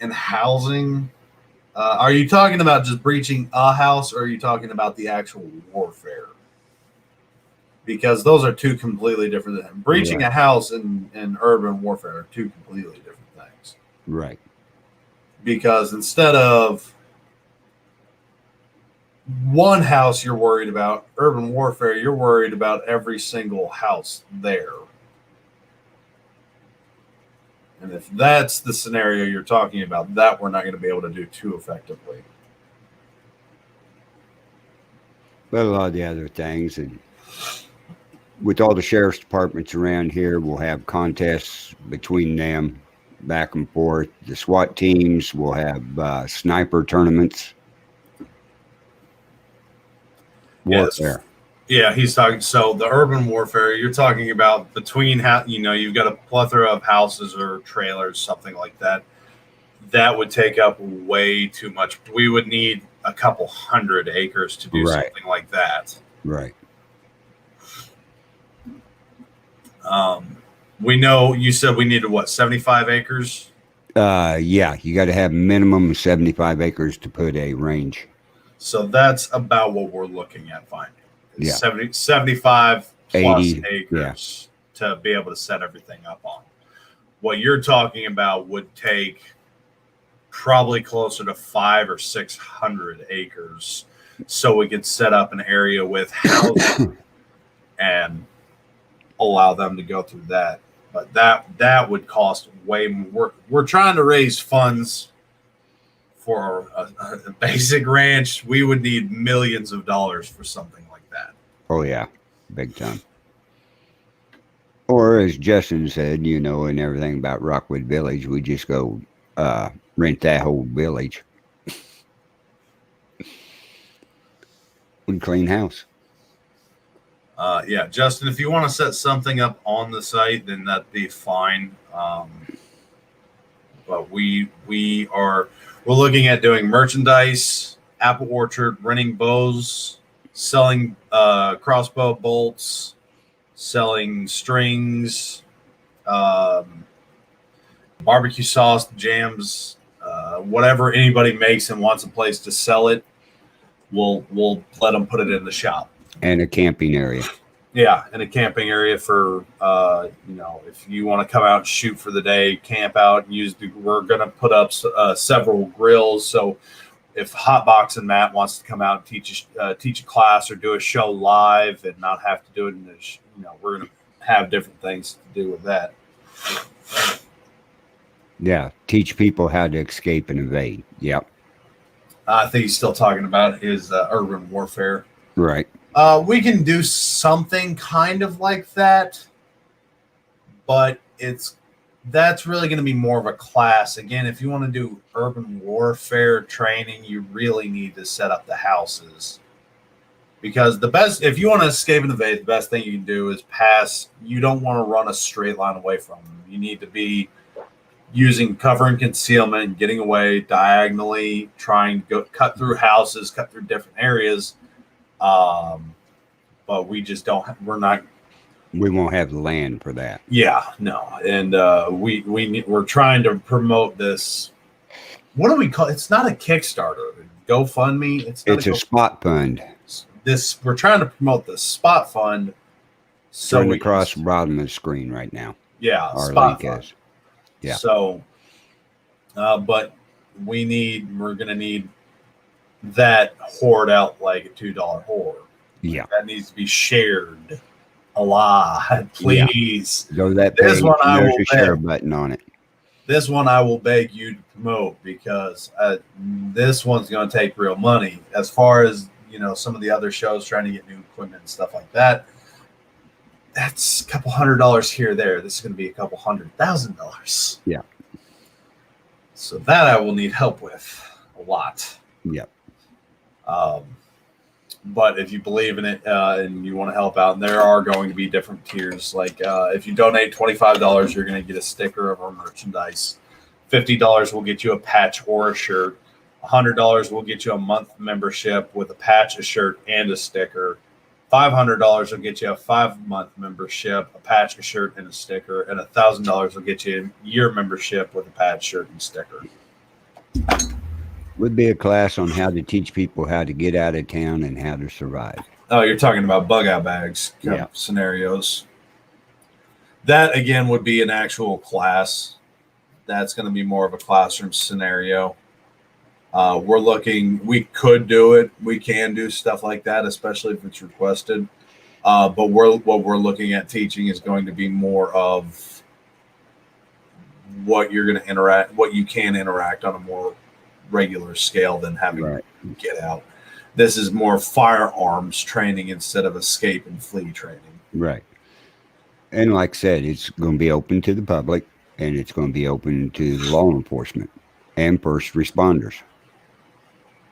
in housing. Are you talking about just breaching a house, or are you talking about the actual warfare? Because those are two completely different things. Breaching a house and urban warfare are two completely different things. Right. Because instead of one house you're worried about, urban warfare, you're worried about every single house there. And if that's the scenario you're talking about, that we're not going to be able to do too effectively. But a lot of the other things, and with all the sheriff's departments around here, we'll have contests between them back and forth. The SWAT teams will have sniper tournaments. Warfare. Yeah, he's talking. So the urban warfare, you're talking about between, you've got a plethora of houses or trailers, something like that. That would take up way too much. We would need a couple 100 acres to do something like that. Right. We know you said we needed 75 acres? Yeah, you got to have minimum 75 acres to put a range. So that's about what we're looking at finding. Yeah. 75 plus 80 acres to be able to set everything up on. What you're talking about would take probably closer to 500 or 600 acres so we could set up an area with housing and allow them to go through that. But that would cost way more. We're trying to raise funds for a basic ranch. We would need millions of dollars for something like that. Oh, yeah. Big time. Or as Justin said, and everything about Rockwood Village, we just go rent that whole village. One clean house. Yeah, Justin, if you want to set something up on the site, then that'd be fine. But we're looking at doing merchandise, apple orchard, renting bows, selling crossbow bolts, selling strings, barbecue sauce, jams, whatever anybody makes and wants a place to sell it, we'll let them put it in the shop. And a camping area. Yeah, and a camping area for, if you want to come out and shoot for the day, camp out, we're going to put up several grills. So if Hotbox and Matt wants to come out and teach a class or do a show live and not have to do it we're going to have different things to do with that. Yeah, teach people how to escape and evade. Yep. I think he's still talking about his urban warfare. Right. We can do something kind of like that, but that's really going to be more of a class. Again, if you want to do urban warfare training, you really need to set up the houses. Because if you want to escape and evade, the best thing you can do is pass. You don't want to run a straight line away from them. You need to be using cover and concealment, getting away diagonally, trying to cut through houses, cut through different areas. But we just we won't have the land for that. Yeah, no. And we're trying to promote this. What do we call it? It's not a Kickstarter. GoFundMe. It's a spot fund. we're trying to promote the spot fund. So Turn we across the bottom of the screen right now. yeah, Our spot link fund. is. Yeah. So, but we're gonna need that hoard out like a $2 hoard. Yeah. That needs to be shared a lot, please. Go to that This page. one I There's will a share beg. button on it. This one I will beg you to promote because this one's going to take real money. As far as some of the other shows trying to get new equipment and stuff like that, that's a couple $100 here or there. This is going to be a couple $100,000. Yeah. So that I will need help with a lot. Yep. But if you believe in it and you want to help out, and there are going to be different tiers. Like if you donate $25, you're going to get a sticker of our merchandise. $50 will get you a patch or a shirt. $100 will get you a month membership with a patch, a shirt, and a sticker. $500 will get you a 5-month membership, a patch, a shirt, and a sticker. And $1,000 will get you a year membership with a patch, shirt, and sticker. Would be a class on how to teach people how to get out of town and how to survive. Oh, you're talking about bug out bags kind of scenarios. That, again, would be an actual class. That's going to be more of a classroom scenario. We could do it. We can do stuff like that, especially if it's requested. But what we're looking at teaching is going to be more of what you're going to interact, what you can interact on a more regular scale than having to get out. This is more firearms training instead of escape and flee training. Right. And like I said, it's going to be open to the public, and it's going to be open to law enforcement and first responders.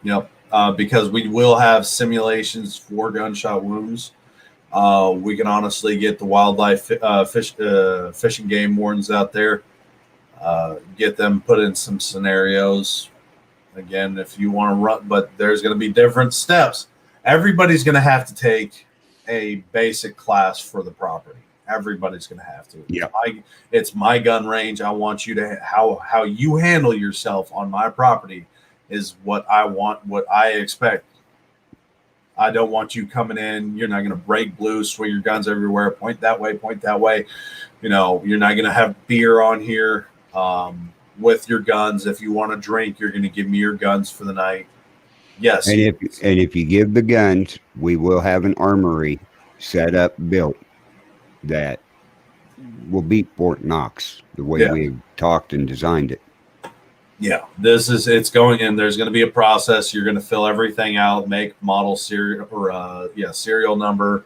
Yep. Because we will have simulations for gunshot wounds. We can honestly get the wildlife fish and game wardens out there, get them put in some scenarios. Again, if you want to run, but there's going to be different steps. Everybody's going to have to take a basic class for the property. Everybody's going to have to. Yeah. It's my gun range. I want you to how you handle yourself on my property is what I want, what I expect. I don't want you coming in. You're not going to break blue, swing your guns everywhere, point that way, point that way. You're not going to have beer on here. With your guns, if you want to drink, you're going to give me your guns for the night. Yes. And if you give the guns, we will have an armory set up, built that will beat Fort Knox the way we talked and designed it. Yeah, it's going in. There's going to be a process. You're going to fill everything out, make, model, serial number,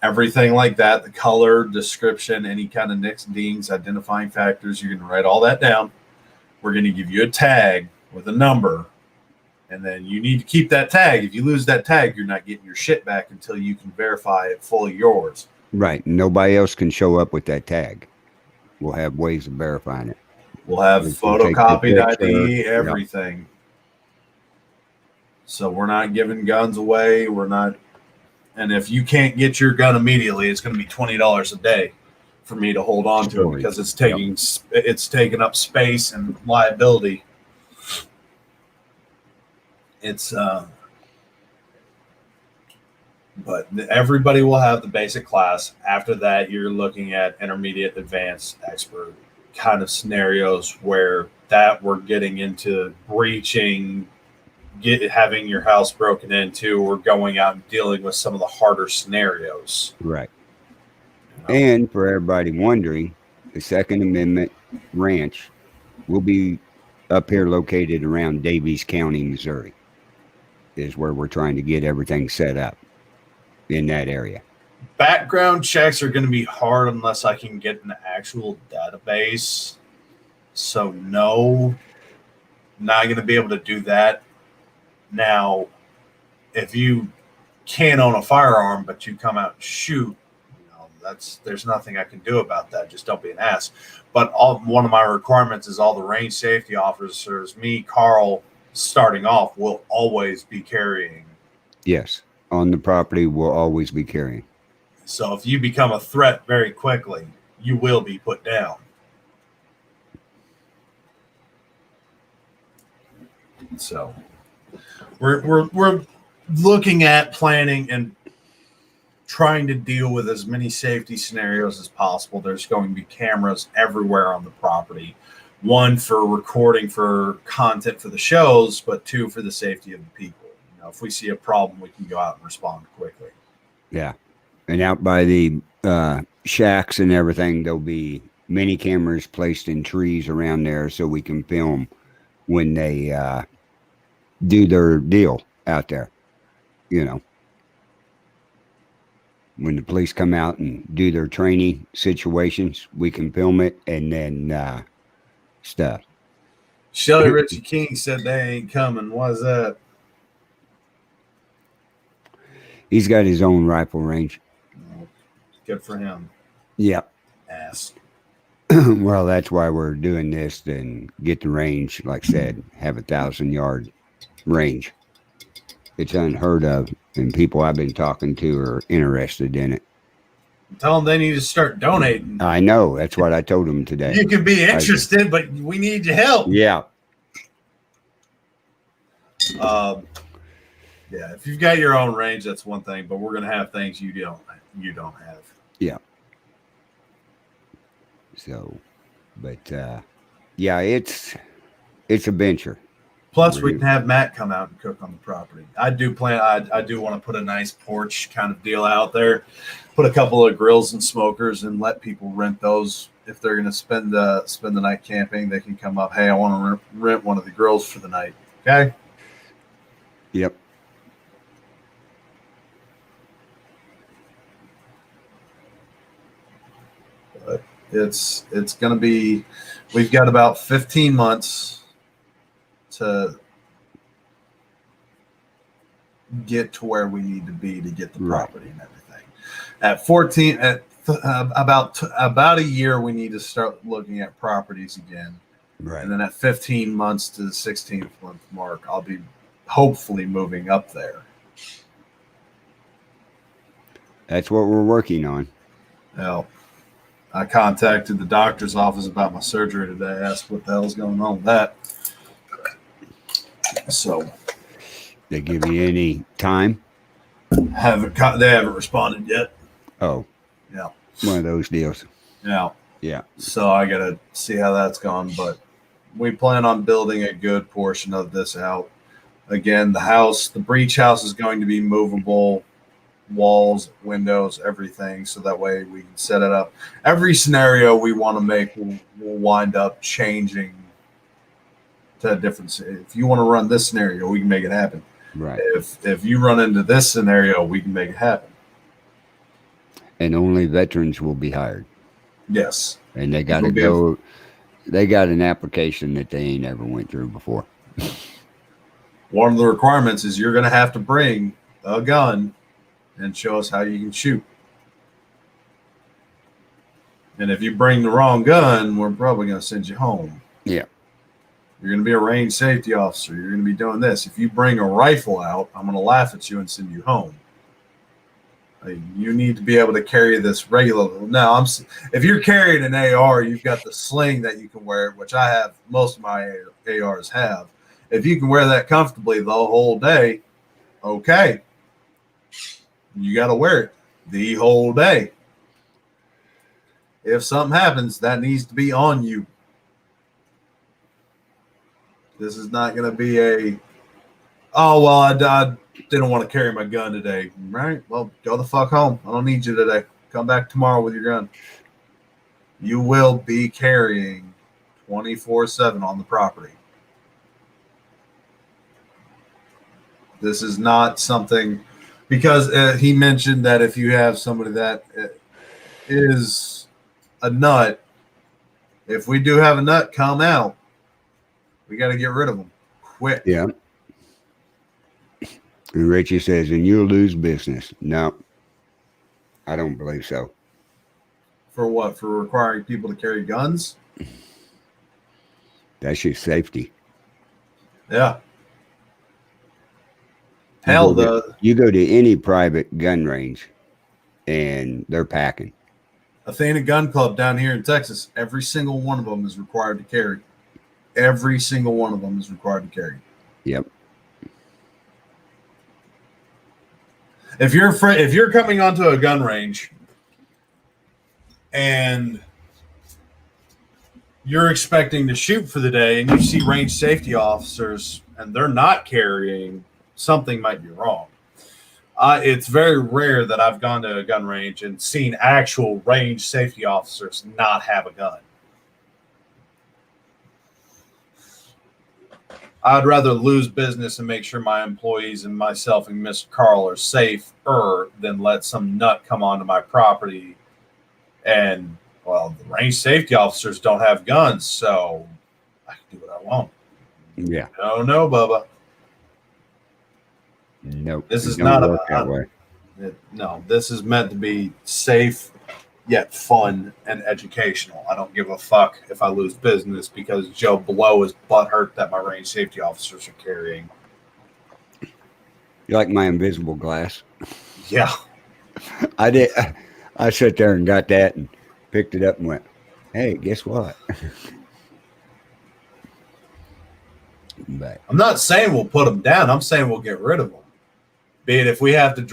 everything like that, the color, description, any kind of nicks, dings, identifying factors. You're going to write all that down. We're going to give you a tag with a number, and then you need to keep that tag. If you lose that tag, you're not getting your shit back until you can verify it fully yours. Right. Nobody else can show up with that tag. We'll have ways of verifying it. We'll have photocopied ID, everything. Yeah. So we're not giving guns away. We're not. And if you can't get your gun immediately, it's going to be $20 a day for me to hold on to it because it's taking up space and liability. But everybody will have the basic class. After that, you're looking at intermediate, advanced, expert kind of scenarios where we're getting into breaching, having your house broken into, or going out and dealing with some of the harder scenarios. Right. And for everybody wondering, the Second Amendment Ranch will be up here located around Daviess County, Missouri, is where we're trying to get everything set up in that area. Background checks are going to be hard unless I can get an actual database. So no, not going to be able to do that. Now, if you can't own a firearm, but you come out and shoot, there's nothing I can do about that. Just don't be an ass. But one of my requirements is all the range safety officers, me, Carl, starting off, will always be carrying. Yes, on the property, we'll always be carrying. So if you become a threat very quickly, you will be put down. So we're looking at planning and trying to deal with as many safety scenarios as possible. There's going to be cameras everywhere on the property. One for recording for content for the shows, but two for the safety of the people. You know, if we see a problem, we can go out and respond quickly. Yeah. And out by the shacks and everything, there'll be many cameras placed in trees around there so we can film when they do their deal out there. You know, when the police come out and do their training situations, we can film it and then stuff. Shelly Richie King said they ain't coming. Why is that? He's got his own rifle range. Good for him. Yep. Ass. Well, that's why we're doing this, and get the range, like I said, have 1,000-yard range. It's unheard of, and people I've been talking to are interested in it. Tell them they need to start donating. I know. That's what I told them today. You can be interested, but we need your help. Yeah. Yeah, if you've got your own range, that's one thing, but we're going to have things you don't have. Yeah. So, but yeah, it's a venture. Plus, we can have Matt come out and cook on the property. I do want to put a nice porch kind of deal out there, put a couple of grills and smokers, and let people rent those. If they're going to spend the night camping, they can come up. Hey, I want to rent one of the grills for the night. Okay. Yep. But it's going to be. We've got about 15 months to get to where we need to be to get the property and everything. At 14, about a year, we need to start looking at properties again. Right. And then at 15 months to the 16th month mark, I'll be hopefully moving up there. That's what we're working on. Now, I contacted the doctor's office about my surgery today. I asked what the hell's going on with that. So, They give you any time? they haven't responded yet. Oh, Yeah. one of those deals. Yeah. Yeah. So I got to see how that's gone, but we plan on building a good portion of this out. Again, the breach house is going to be movable, walls, windows, everything. So that way we can set it up. Every scenario we want to make will wind up changing to a different. If you want to run this scenario, we can make it happen. Right. If you run into this scenario, we can make it happen. And only veterans will be hired. Yes. And they got to go. They got an application that they ain't ever went through before. One of the requirements is you're going to have to bring a gun and show us how you can shoot. And if you bring the wrong gun, we're probably going to send you home. Yeah. You're going to be a range safety officer. You're going to be doing this. If you bring a rifle out, I'm going to laugh at you and send you home. You need to be able to carry this regularly. Now, if you're carrying an AR, you've got the sling that you can wear, which I have. Most of my ARs have. If you can wear that comfortably the whole day, okay. You got to wear it the whole day. If something happens, that needs to be on you. This is not going to be I didn't want to carry my gun today. Right? Well, go the fuck home. I don't need you today. Come back tomorrow with your gun. You will be carrying 24/7 on the property. This is not something, because he mentioned that if you have somebody that is a nut, if we do have a nut come out, we got to get rid of them quick. Yeah. And Richie says, and you'll lose business. No, I don't believe so. For what? For requiring people to carry guns? That's your safety. Yeah. Hell, you go to any private gun range and they're packing. Athena Gun Club down here in Texas, every single one of them is required to carry. Every single one of them is required to carry. Yep. If you're coming onto a gun range and you're expecting to shoot for the day and you see range safety officers and they're not carrying, something might be wrong. It's very rare that I've gone to a gun range and seen actual range safety officers not have a gun. I'd rather lose business and make sure my employees and myself and Mr. Carl are safer than let some nut come onto my property. And, well, the range safety officers don't have guns, so I can do what I want. Yeah. No, Bubba. Nope. This is don't not work about that way. No, this is meant to be safe yet fun and educational. I don't give a fuck if I lose business because Joe Blow is butthurt that my range safety officers are carrying. You like my invisible glass? Yeah. I did. I sat there and got that and picked it up and went, hey, guess what? But I'm not saying we'll put them down. I'm saying we'll get rid of them. Be it if we have to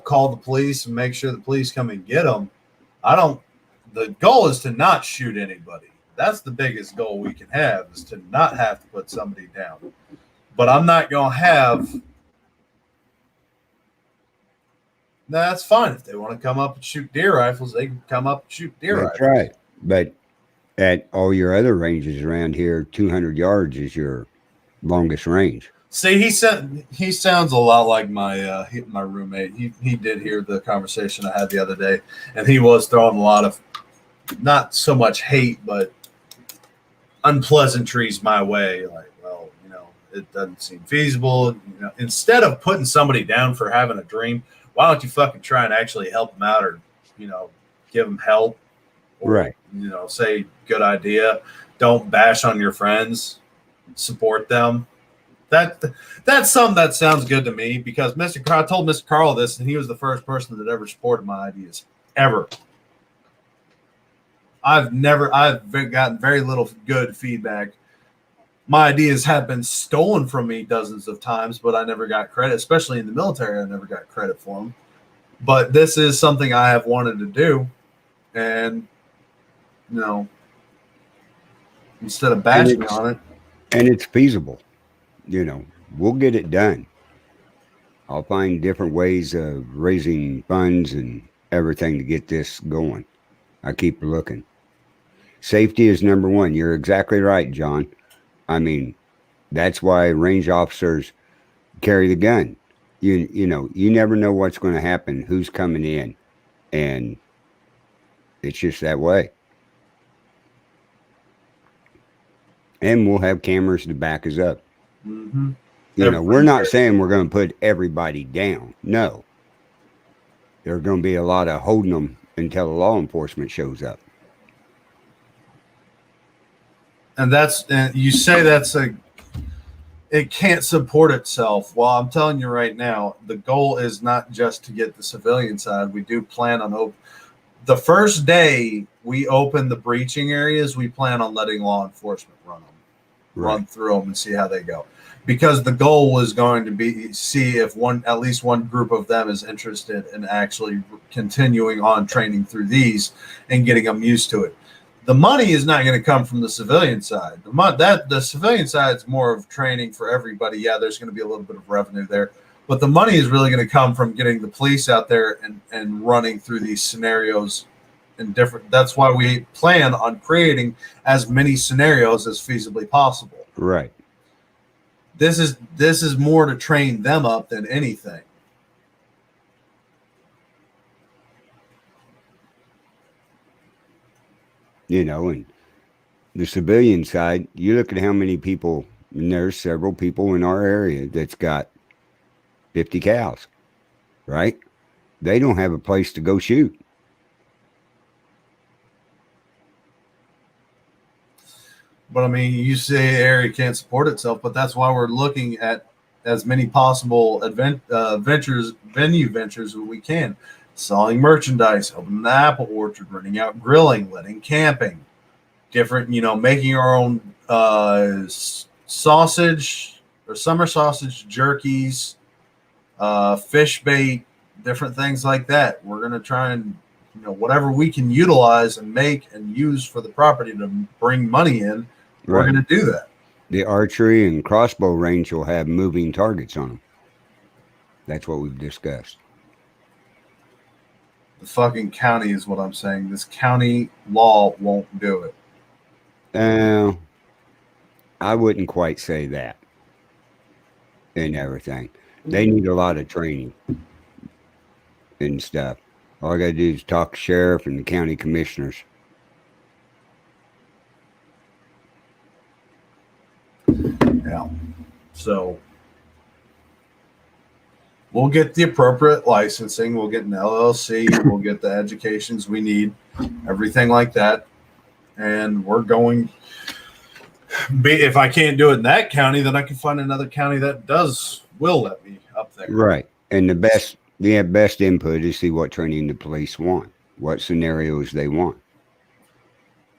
call the police and make sure the police come and get them. The goal is to not shoot anybody. That's the biggest goal we can have, is to not have to put somebody down. But I'm not going to have. That's fine. If they want to come up and shoot deer rifles, they can come up and shoot deer that's rifles. right. But at all your other ranges around here, 200 yards is your longest range. See, he sounds a lot like my roommate. He did hear the conversation I had the other day, and he was throwing a lot of, not so much hate, but unpleasantries my way. Like, well, it doesn't seem feasible. Instead of putting somebody down for having a dream, why don't you fucking try and actually help them out, or give them help, or, Right. Say good idea. Don't bash on your friends. Support them. That's something that sounds good to me, because I told Mr. Carl this, and he was the first person that ever supported my ideas ever. I've gotten very little good feedback. My ideas have been stolen from me dozens of times, but I never got credit, especially in the military. I never got credit for them. But this is something I have wanted to do, and instead of bashing on it, and it's feasible. We'll get it done. I'll find different ways of raising funds and everything to get this going. I keep looking. Safety is number one. You're exactly right, John. I mean, that's why range officers carry the gun. You never know what's going to happen, who's coming in, and it's just that way. And we'll have cameras to back us up. mm-hmm. We're not saying we're going to put everybody down. No. There's going to be a lot of holding them until the law enforcement shows up. And you say it can't support itself. Well, I'm telling you right now, the goal is not just to get the civilian side. We do plan on the first day we open the breaching areas, we plan on letting law enforcement run through them and see how they go. Because the goal was going to be see if at least one group of them is interested in actually continuing on training through these and getting them used to it. The money is not going to come from the civilian side. The civilian side is more of training for everybody. Yeah, there's going to be a little bit of revenue there, but the money is really going to come from getting the police out there and running through these scenarios and different. That's why we plan on creating as many scenarios as feasibly possible. Right. This is more to train them up than anything. And the civilian side, you look at how many people, and there's several people in our area that's got 50 cows, right? They don't have a place to go shoot. But I mean, you say the area can't support itself, but that's why we're looking at as many possible venue ventures as we can. Selling merchandise, opening the apple orchard, renting out grilling, letting camping, different, making our own sausage or summer sausage jerkies, fish bait, different things like that. We're going to try and, whatever we can utilize and make and use for the property to bring money in, we're Right. going to do that. The archery and crossbow range will have moving targets on them. That's what we've discussed. The fucking county is what I'm saying. This county law won't do it. I wouldn't quite say that and everything. They need a lot of training and stuff. All I got to do is talk to sheriff and the county commissioners. Yeah. So we'll get the appropriate licensing. We'll get an LLC. We'll get the educations we need, everything like that. And we're going. If I can't do it in that county, then I can find another county that will let me up there. Right. And the best input is see what training the police want, what scenarios they want.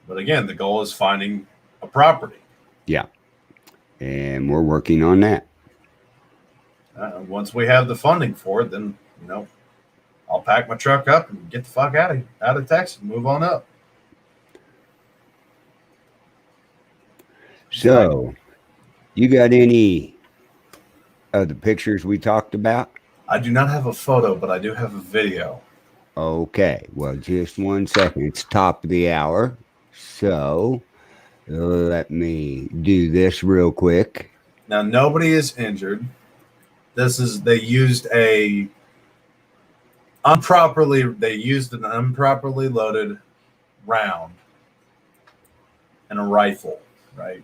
But again, the goal is finding a property. Yeah. And we're working on that. Once we have the funding for it, then, I'll pack my truck up and get the fuck out of Texas and move on up. So, you got any of the pictures we talked about? I do not have a photo, but I do have a video. Okay. Well, just 1 second. It's top of the hour. So, let me do this real quick. Now, nobody is injured. They used an improperly loaded round and a rifle, right?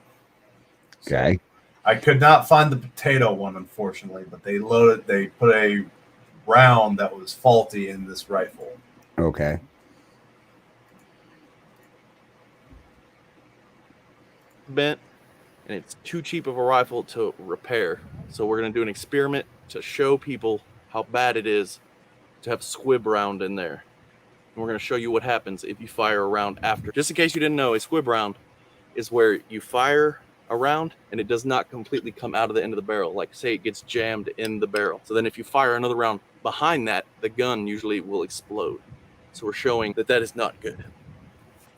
Okay. So I could not find the potato one, unfortunately, but they put a round that was faulty in this rifle. Okay. Bent, and it's too cheap of a rifle to repair. So we're going to do an experiment to show people how bad it is to have a squib round in there. And we're going to show you what happens if you fire a round after. Just in case you didn't know, a squib round is where you fire a round and it does not completely come out of the end of the barrel. Like, say it gets jammed in the barrel. So then if you fire another round behind that, the gun usually will explode. So we're showing that is not good.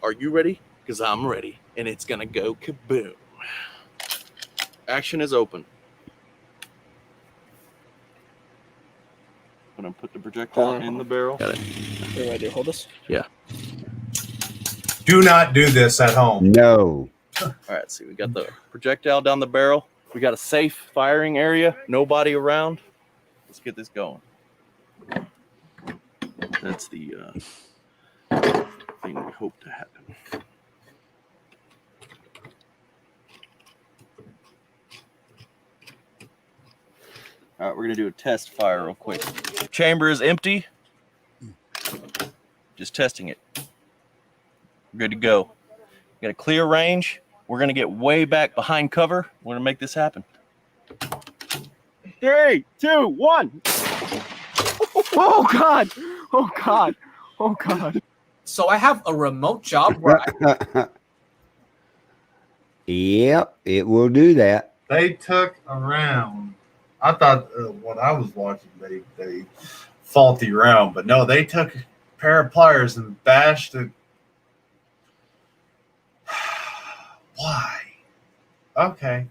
Are you ready? Because I'm ready. And it's going to go kaboom. Action is open. I'm going to put the projectile in the barrel. Got it. What do I do? Hold this? Yeah. Do not do this at home. No. All right, see, we got the projectile down the barrel. We got a safe firing area. Nobody around. Let's get this going. That's the thing we hope to happen. All right, we're going to do a test fire real quick. Chamber is empty. Just testing it. We're good to go. Got a clear range. We're going to get way back behind cover. We're going to make this happen. 3, 2, 1. Oh God! Oh God! Oh God! So I have a remote job where I, Yep, it will do that. They took a round. I thought when I was watching, they faulty round, but no, they took a pair of pliers and bashed it. Why? Okay.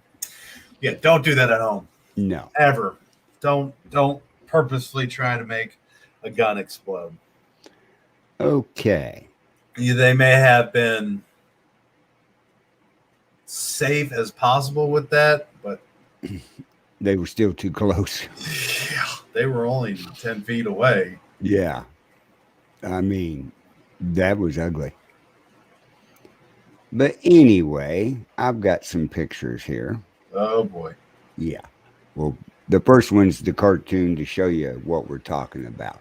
Yeah, don't do that at home. No. Ever. Don't purposely try to make a gun explode. Okay. They may have been safe as possible with that, but They were still too close. yeah, they were only 10 feet away. Yeah. I mean, that was ugly. But anyway, I've got some pictures here. Oh boy. Yeah. Well, the first one's the cartoon to show you what we're talking about.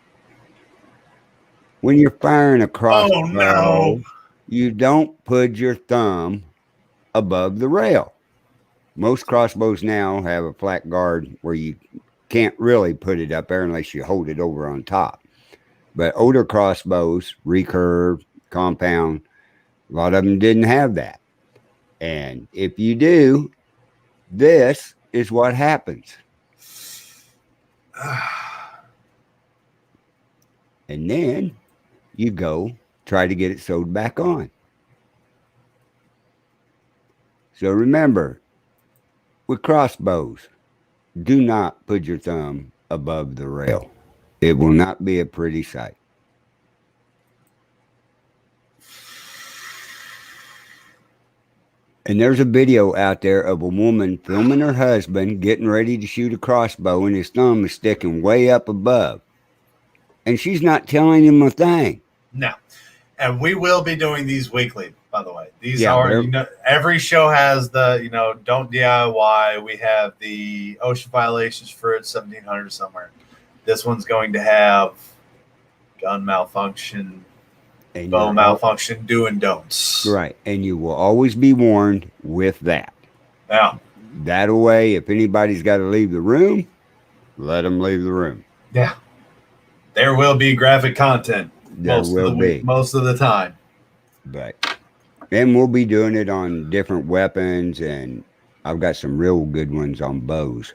When you're firing a crossbow, no. you don't put your thumb above the rail. Most crossbows now have a flat guard where you can't really put it up there unless you hold it over on top. But older crossbows, recurve, compound, a lot of them didn't have that. And if you do, this is what happens. And then you go try to get it sewed back on. So remember, with crossbows, do not put your thumb above the rail. It will not be a pretty sight. And there's a video out there of a woman filming her husband getting ready to shoot a crossbow, and his thumb is sticking way up above. And she's not telling him a thing. No. And we will be doing these weekly, by the way. These Yeah, are, they're- you know, every show has the, you know, don't DIY. We have the ocean violations for it, 1700 somewhere. This one's going to have gun malfunction, And bow you're- malfunction, do and don'ts. Right. And you will always be warned with that. Now, That way, if anybody's got to leave the room, let them leave the room. yeah, there will be graphic content. There most will of the be. week, most of the time. But and we'll be doing it on different weapons, and I've got some real good ones on bows.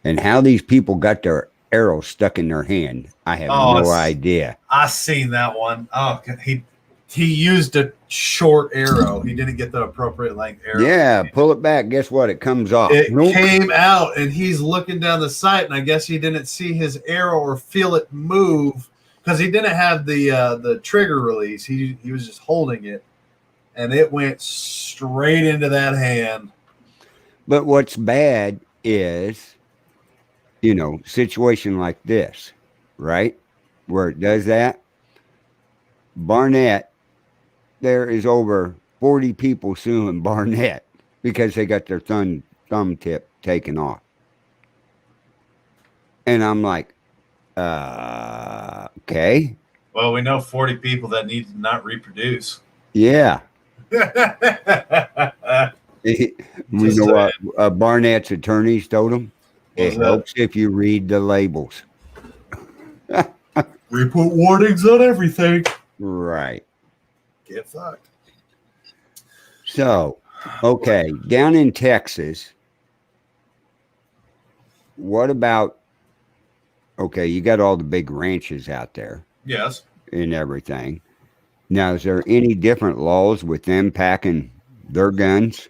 And how these people got their arrows stuck in their hand, I have Oh, no it's- idea. I seen that one. Oh, he used a short arrow. He didn't get the appropriate length arrow. Yeah, pull it back. Guess what? It comes off. It Nope. came out, and he's looking down the sight, and I guess he didn't see his arrow or feel it move because he didn't have the trigger release. He was just holding it, and it went straight into that hand. But what's bad is, you know, situation like this, right? Where it does that. Barnett, there is over 40 people suing Barnett because they got their thumb tip taken off. And I'm like, okay. Well, we know 40 people that need to not reproduce. Yeah. Just You know what Barnett's attorneys told him? What's It that? helps if you read the labels. We put warnings on everything. Right. Get fucked. So, okay, down in Texas, what about, okay, you got all the big ranches out there Yes. and everything. Now, is there any different laws with them packing their guns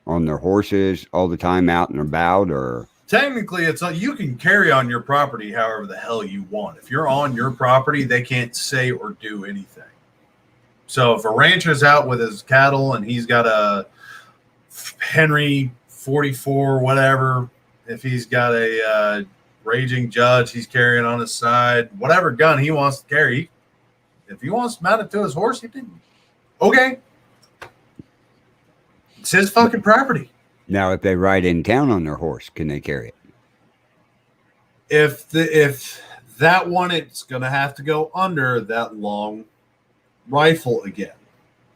on their horses all the time out and about, or? Technically, it's you can carry on your property however the hell you want. If you're on your property, they can't say or do anything. So if a rancher's out with his cattle and he's got a Henry 44, whatever, if he's got a Raging Judge he's carrying on his side, whatever gun he wants to carry, if he wants to mount it to his horse, he didn't. Okay. It's his fucking property. Now, if they ride in town on their horse, can they carry it? If that one, it's going to have to go under that long rifle again.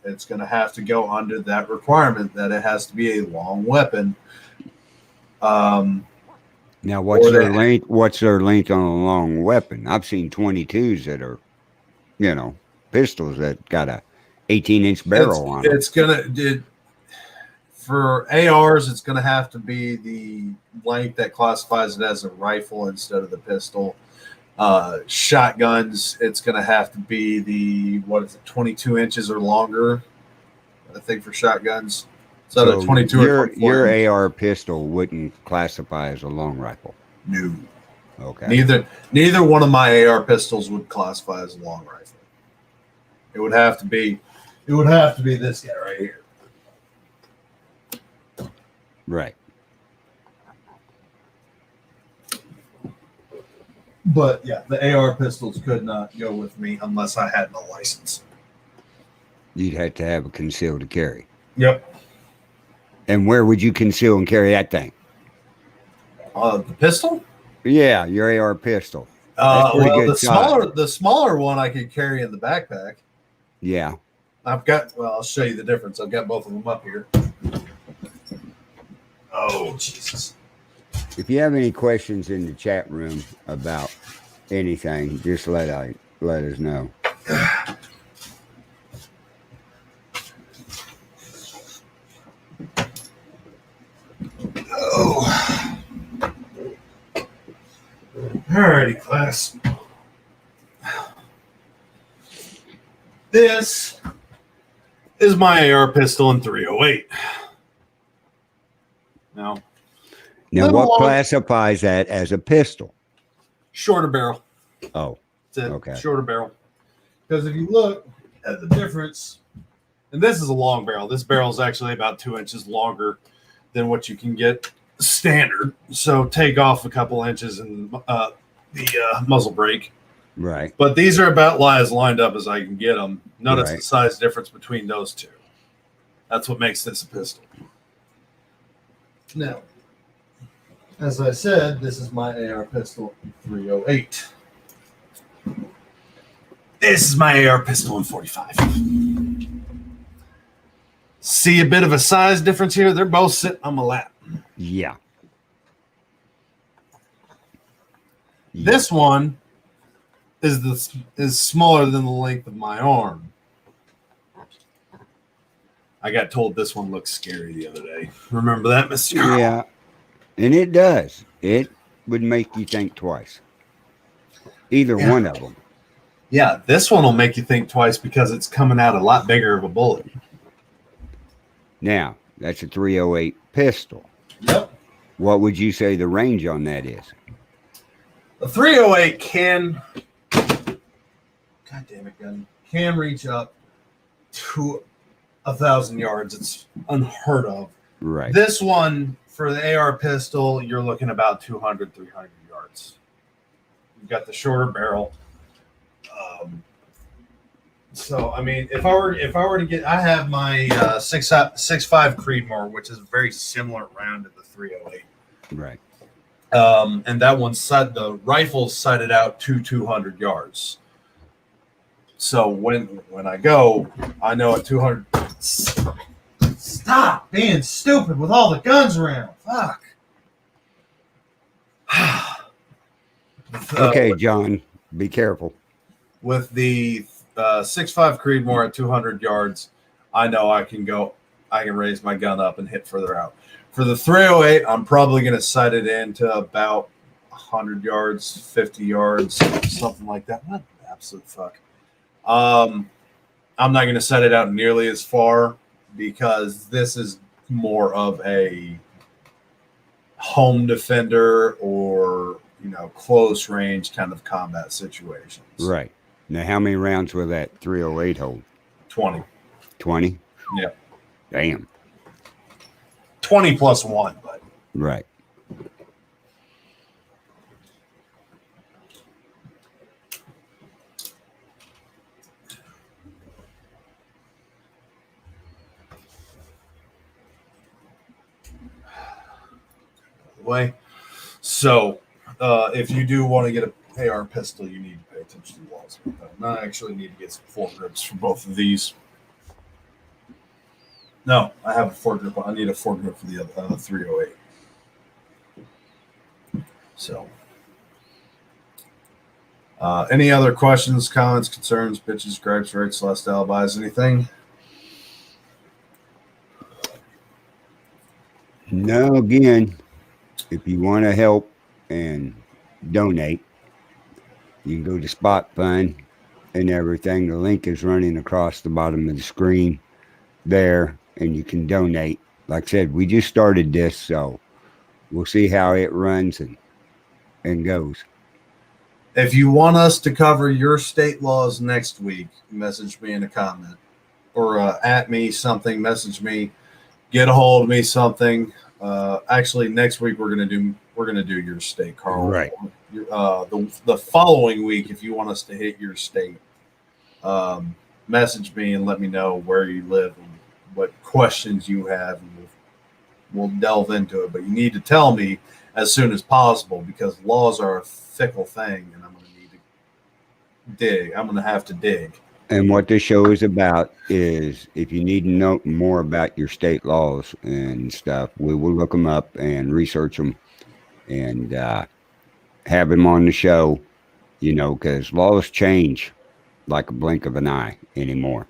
It's going to have to go under that requirement that it has to be a long weapon. Now, what's Or their they- length? What's their length on a long weapon? I've seen 22s that are, you know, pistols that got a 18-inch barrel on them. It's going to for ARs. It's going to have to be the length that classifies it as a rifle instead of the pistol. Shotguns, it's going to have to be the 22 inches or longer. I think for shotguns, so the 22 or 24. your AR pistol wouldn't classify as a long rifle. No. Okay. Neither one of my AR pistols would classify as a long rifle. It would have to be this guy right here. Right. But yeah, the AR pistols could not go with me unless I had no license. You'd have to have a concealed to carry. Yep. And where would you conceal and carry that thing? The pistol? Yeah, your AR pistol. That's pretty Well, good shot. the smaller one I could carry in the backpack. Yeah. I'll show you the difference. I've got both of them up here. Oh, Jesus. If you have any questions in the chat room about anything, just let us know. Oh. Alrighty, class. This is my AR pistol in 308. Now, Now, Little what long- classifies that as a pistol? shorter barrel. Oh, That's it. Okay. Shorter barrel. Because if you look at the difference, and this is a long barrel. This barrel is actually about 2 inches longer than what you can get standard. So take off a couple inches in the muzzle brake. right. But these are about as lined up as I can get them. Notice Right. the size difference between those two. That's what makes this a pistol. Now, as I said, this is my AR pistol 308. This is my AR pistol in 45. See a bit of a size difference here? They're both sitting on my lap. Yeah. This one is smaller than the length of my arm. I got told this one looks scary the other day. Remember that, Mr. Carl? Yeah. And it does. It would make you think twice. Either Yeah. one of them. Yeah, this one will make you think twice because it's coming out a lot bigger of a bullet. Now, that's a 308 pistol. Yep. What would you say the range on that is? The 308 can, God damn it, gun, can reach up to 1,000 yards. It's unheard of. Right. This one, for the AR pistol, you're looking about 200, 300 yards. You've got the shorter barrel. So, I mean, if I were to get, I have my 6.5 Creedmoor, which is very similar round to the 308. Right. And that one's the rifle's sighted out to 200 yards. So when I go, I know at 200. Stop being stupid with all the guns around. Fuck. Okay, John, be careful. With the 6.5 Creedmoor at 200 yards, I know I can raise my gun up and hit further out. For the 308, I'm probably going to sight it into about 100 yards, 50 yards, something like that. What the absolute fuck. I'm not going to set it out nearly as far because this is more of a home defender or, close range kind of combat situations. Right. Now, how many rounds will that 308 hold? 20. 20? Yeah. Damn. 20 plus one, but Right. way. So, if you do want to get an AR pistol, you need to pay attention to the laws. I actually need to get some foregrips for both of these. No, I have a foregrip. I need a foregrip for the 308. So, any other questions, comments, concerns, bitches, gripes, rights, last alibis, anything? No, again, if you want to help and donate, you can go to Spot Fund and everything. The link is running across the bottom of the screen there, and you can donate. Like I said, we just started this, so we'll see how it runs and goes. If you want us to cover your state laws next week, message me in a comment or at me something, message me, get a hold of me something. Actually, next week we're gonna do your state, Carl. Right. The following week, if you want us to hit your state, message me and let me know where you live and what questions you have, and we'll delve into it. But you need to tell me as soon as possible because laws are a fickle thing, and I'm gonna need to dig. I'm gonna have to dig. And what this show is about is if you need to know more about your state laws and stuff, we will look them up and research them and have them on the show, because laws change like a blink of an eye anymore.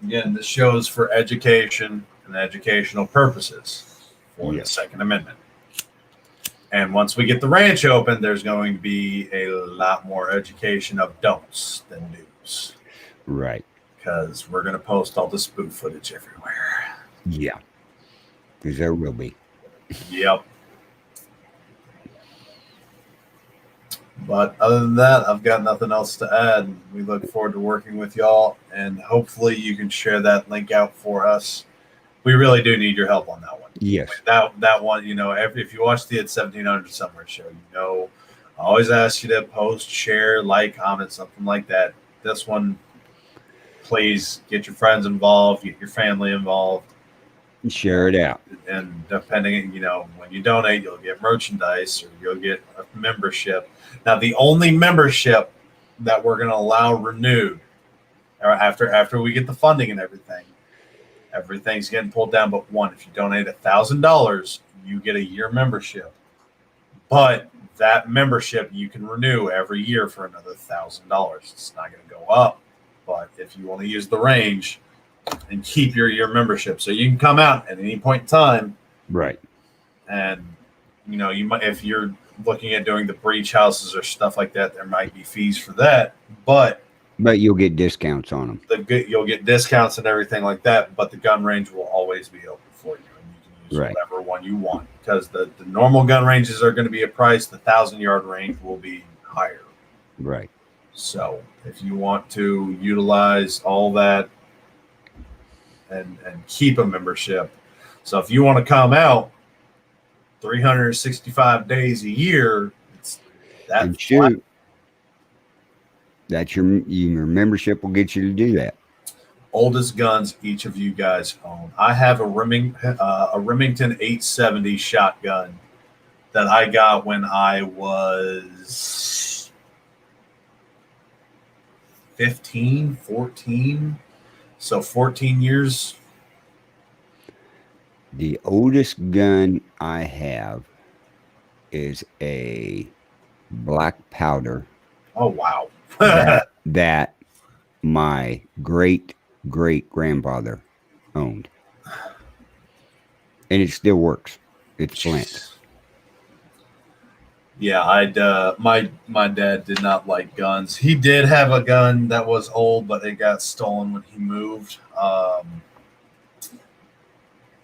Again, this show is for education and educational purposes for the Yes. Second Amendment. And once we get the ranch open, there's going to be a lot more education of don'ts than do's. Right. because we're going to post all the spoof footage everywhere. Yeah. Because there will be. Yep. But other than that, I've got nothing else to add. We look forward to working with y'all, and hopefully you can share that link out for us. We really do need your help on that one. Yes. That one, if you watch the 1700 Summer Show, I always ask you to post, share, like, comment, something like that. This one, please get your friends involved, get your family involved. Share it out. And depending, when you donate, you'll get merchandise or you'll get a membership. Now, the only membership that we're going to allow renewed after we get the funding and everything's getting pulled down but one. If you donate $1,000, you get a year membership. But that membership you can renew every year for another $1,000. It's not going to go up. But if you want to use the range and keep your year membership, so you can come out at any point in time. Right. And, you might, if you're looking at doing the breach houses or stuff like that, there might be fees for that. But you'll get discounts on them. You'll get discounts and everything like that. But the gun range will always be open for you. And you can use whatever one you want. Because the normal gun ranges are going to be a price. The 1,000-yard range will be higher. Right. So if you want to utilize all that and keep a membership. So if you want to come out 365 days a year, and shoot, that's your membership will get you to do that. Oldest guns each of you guys own. I have a Remington 870 shotgun that I got when I was 15, 14. So 14 years. The oldest gun I have is a black powder. Oh, wow. that my great grandfather owned. And it still works. It's flint. Yeah, my dad did not like guns. He did have a gun that was old, but it got stolen when he moved.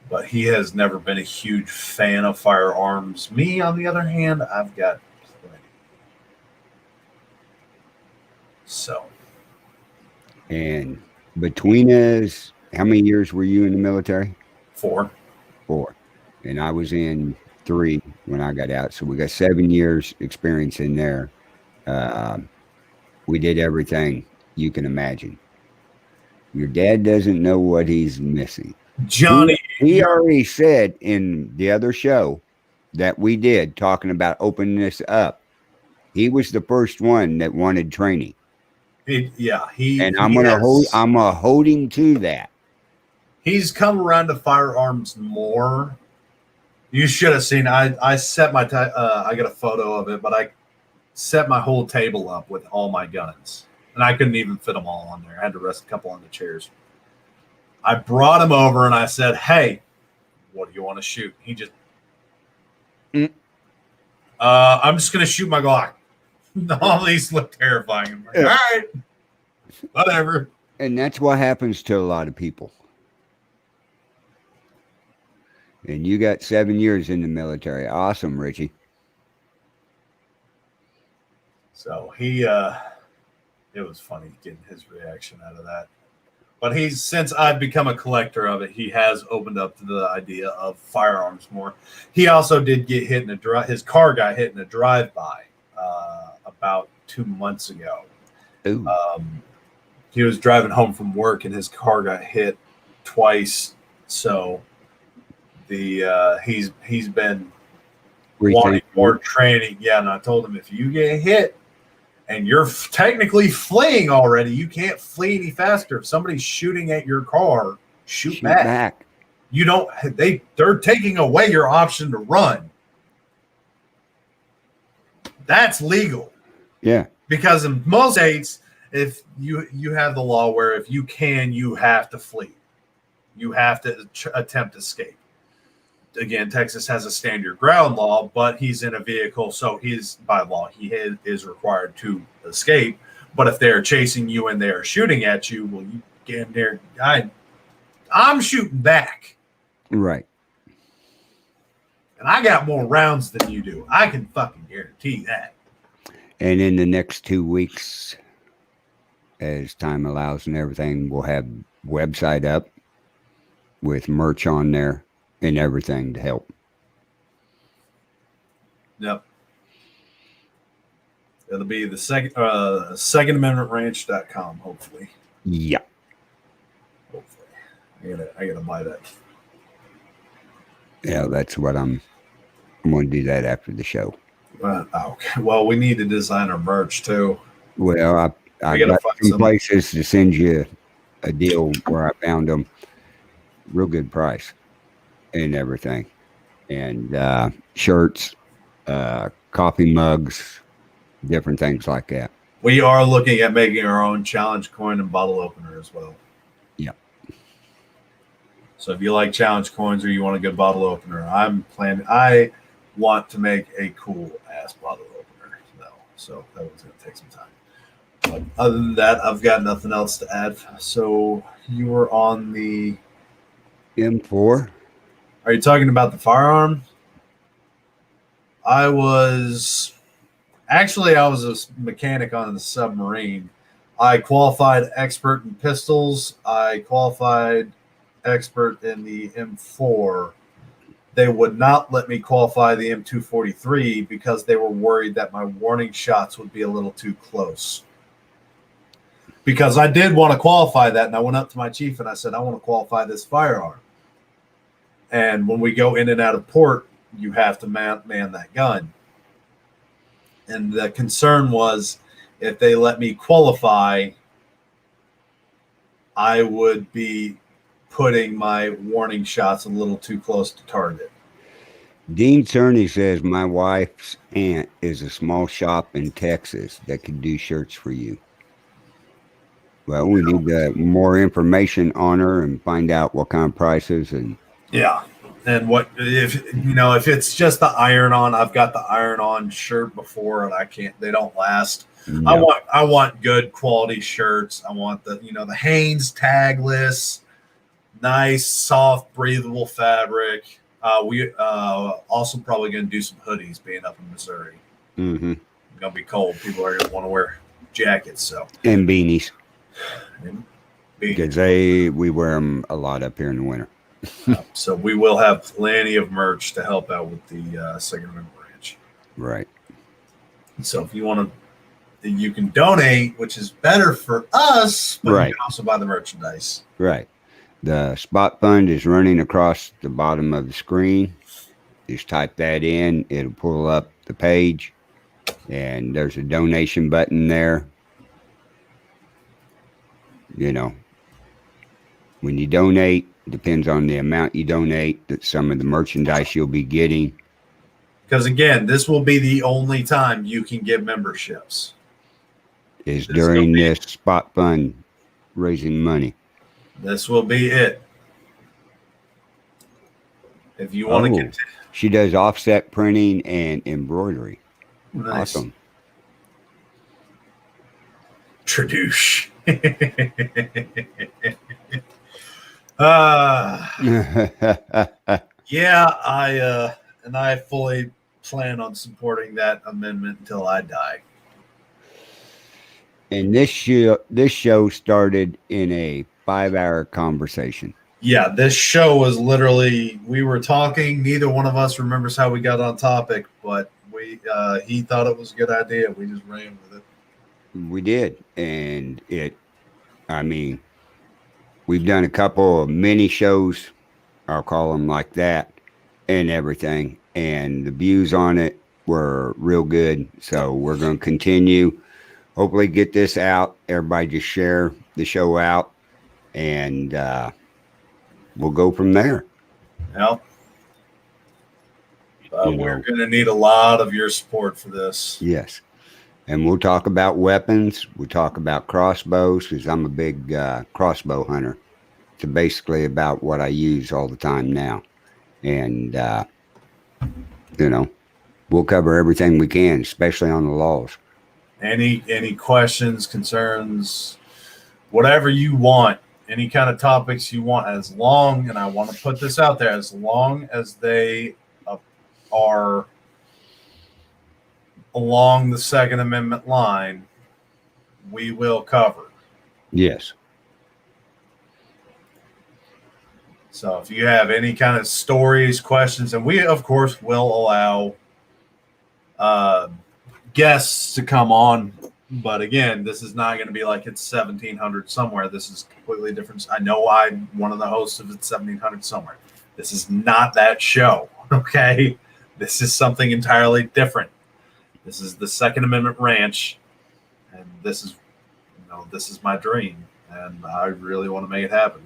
But he has never been a huge fan of firearms. Me, on the other hand, I've got plenty. So. And between us, how many years were you in the military? 4. 4. And I was in 3 when I got out. So we got 7 years experience in there. We did everything you can imagine. Your dad doesn't know what he's missing. Johnny. He already said in the other show that we did talking about opening this up. He was the first one that wanted training. I'm gonna hold him to that. He's come around to firearms more. You should have seen. I set my. I got a photo of it, but I set my whole table up with all my guns, and I couldn't even fit them all on there. I had to rest a couple on the chairs. I brought him over and I said, "Hey, what do you want to shoot?" He just, I'm just gonna shoot my Glock. All these look terrifying. I'm like, all right, whatever. And that's what happens to a lot of people. And you got 7 years in the military. Awesome, Richie. So it was funny getting his reaction out of that. But since I've become a collector of it, he has opened up to the idea of firearms more. He also did get hit in his car got hit in a drive-by about 2 months ago. He was driving home from work and his car got hit twice. So he's been wanting more training. Yeah, and I told him if you get hit and you're technically fleeing already, you can't flee any faster. If somebody's shooting at your car, shoot back. You don't. They're taking away your option to run. That's legal. Yeah. Because in most states, if you have the law where if you can, you have to flee. You have to attempt escape. Again, Texas has a stand your ground law, but he's in a vehicle, so by law he is required to escape. But if they're chasing you and they're shooting at you, well, you damn near, I'm shooting back. Right. And I got more rounds than you do. I can fucking guarantee that. And in the next 2 weeks, as time allows and everything, we'll have website up with merch on there and everything to help. Yep. It'll be the secondamendmentranch.com, hopefully. Yeah. Hopefully. I gotta buy that. Yeah, that's what I'm going to do that after the show. Okay. Well, we need to design our merch too. Well, I gotta got find some some- places to send you a deal where I found them. Real good price and everything. And shirts, coffee mugs, different things like that. We are looking at making our own challenge coin and bottle opener as well. Yep. So if you like challenge coins or you want a good bottle opener, I want to make a cool ass bottle opener though. So that one's gonna take some time. But other than that, I've got nothing else to add. So you were on the M4. Are you talking about the firearm? I was a mechanic on the submarine. I qualified expert in pistols. I qualified expert in the M4. They would not let me qualify the M243 because they were worried that my warning shots would be a little too close. Because I did want to qualify that, and I went up to my chief and I said, I want to qualify this firearm. And when we go in and out of port, you have to man that gun. And the concern was if they let me qualify, I would be putting my warning shots a little too close to target. Dean Cerny says my wife's aunt is a small shop in Texas that could do shirts for you. Well, we need more information on her and find out what kind of prices and Yeah. And what if it's just the iron on, I've got the iron on shirt before and they don't last. no. I want good quality shirts. I want the Hanes tagless, nice, soft, breathable fabric. We also probably going to do some hoodies being up in Missouri. Mm-hmm. It's going to be cold. People are going to want to wear jackets. So And beanies, and because we wear them a lot up here in the winter. so we will have plenty of merch to help out with the Second Amendment Ranch. Right. So if you want to, you can donate, which is better for us, but Right. you can also buy the merchandise. Right. The spot fund is running across the bottom of the screen. Just type that in. It'll pull up the page. And there's a donation button there. When you donate, depends on the amount you donate, that some of the merchandise you'll be getting. Because again, this will be the only time you can get memberships. Is This during will be- this spot fund raising money. This will be it. If you want to Oh. get She does offset printing and embroidery. nice. Awesome. Tradoosh. Yeah, I fully plan on supporting that amendment until I die. And this show started in a 5-hour conversation. Yeah, this show was literally, we were talking. Neither one of us remembers how we got on topic, but he thought it was a good idea. We just ran with it. We did. And we've done a couple of mini shows, I'll call them like that, and everything. And the views on it were real good. So we're going to continue. Hopefully get this out. Everybody just share the show out. And we'll go from there. Yep. We're going to need a lot of your support for this. Yes. And we'll talk about weapons. We'll talk about crossbows because I'm a big crossbow hunter. It's basically about what I use all the time now. And, we'll cover everything we can, especially on the laws. Any questions, concerns, whatever you want, any kind of topics you want, as long, and I want to put this out there, as long as they are along the Second Amendment line, we will cover. Yes. So if you have any kind of stories, questions, and we, of course, will allow guests to come on. But again, this is not going to be like it's 1700 somewhere. This is completely different. I know I'm one of the hosts of It's 1700 somewhere. This is not that show, okay? This is something entirely different. This is the Second Amendment Ranch, and this is my dream, and I really want to make it happen.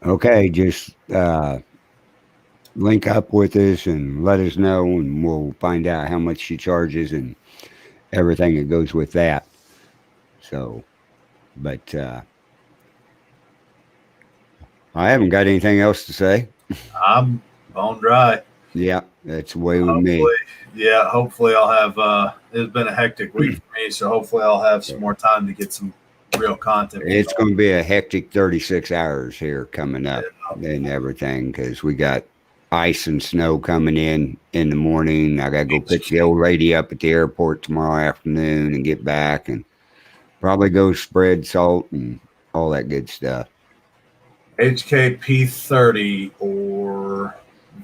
Okay, just link up with us and let us know, and we'll find out how much she charges and everything that goes with that. So, but I haven't got anything else to say. I'm bone dry. Yeah, that's the way with me. Yeah, hopefully I'll have it's been a hectic week for me, so hopefully I'll have some more time to get some real content. It's going to be a hectic 36 hours here coming up and everything, because we got ice and snow coming in the morning. I got to go pick the old lady up at the airport tomorrow afternoon and get back, and probably go spread salt and all that good stuff. HKP 30 or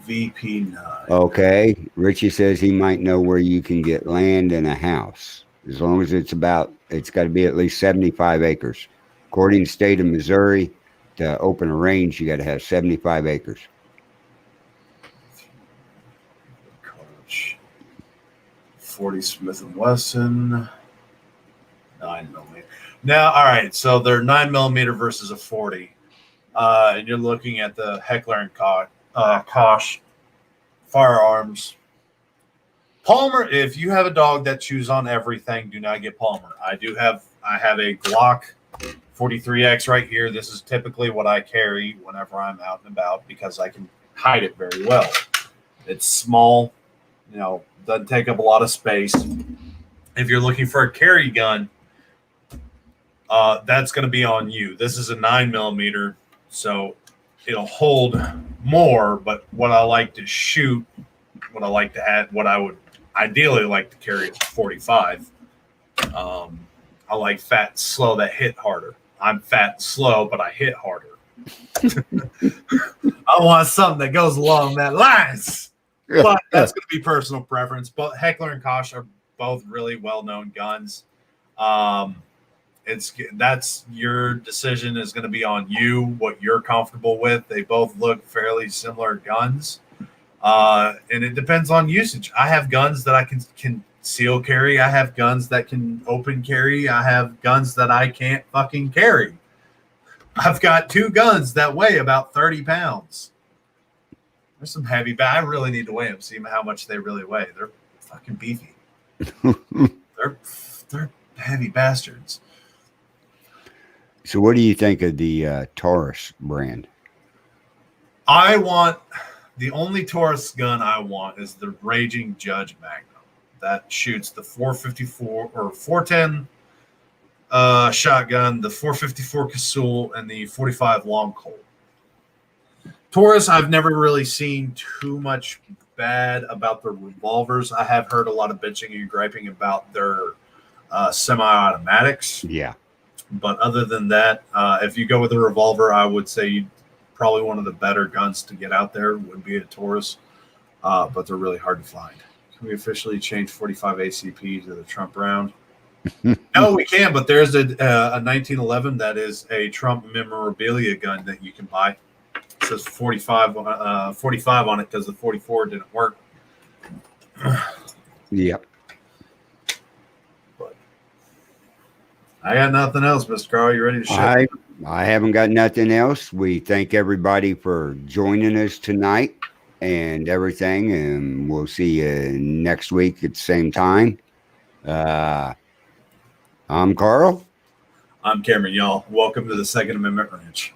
VP9. Okay. Richie says he might know where you can get land and a house. As long as it's got to be at least 75 acres. According to the state of Missouri, to open a range, you got to have 75 acres. 40 Smith & Wesson. 9mm. Now, all right, so they're 9mm versus a 40. And you're looking at the Heckler & Koch firearms. Palmer, if you have a dog that chews on everything, do not get Palmer. I have a Glock 43X right here. This is typically what I carry whenever I'm out and about because I can hide it very well. It's small, doesn't take up a lot of space. If you're looking for a carry gun, that's going to be on you. This is a 9mm, so it'll hold more, but what I like to shoot, what I like to have, what I would ideally like to carry is 45. I like fat and slow that hit harder. I'm fat and slow, but I hit harder. I want something that goes along that lines. But that's going to be personal preference. But Heckler & Koch are both really well-known guns. That's your decision is going to be on you, what you're comfortable with. They both look fairly similar guns. And it depends on usage. I have guns that I can conceal carry. I have guns that can open carry. I have guns that I can't fucking carry. I've got 2 guns that weigh about 30 pounds. There's some heavy, but I really need to weigh them, see how much they really weigh. They're fucking beefy. They're heavy bastards. So what do you think of the Taurus brand? The only Taurus gun I want is the Raging Judge Magnum. That shoots the 454 or 410 shotgun, the 454 Casull, and the 45 Long Colt. Taurus, I've never really seen too much bad about the revolvers. I have heard a lot of bitching and griping about their semi-automatics. Yeah. But other than that, if you go with a revolver, I would say probably one of the better guns to get out there would be a Taurus, but they're really hard to find. Can we officially change 45 ACP to the Trump round? No, we can, but there's a 1911 that is a Trump memorabilia gun that you can buy. It says 45 on it because the 44 didn't work. Yep. But I got nothing else, Mr. Carl. You ready to ship? I haven't got nothing else. We thank everybody for joining us tonight and everything, and we'll see you next week at the same time. I'm Carl. I'm Cameron, y'all. Welcome to the Second Amendment Ranch.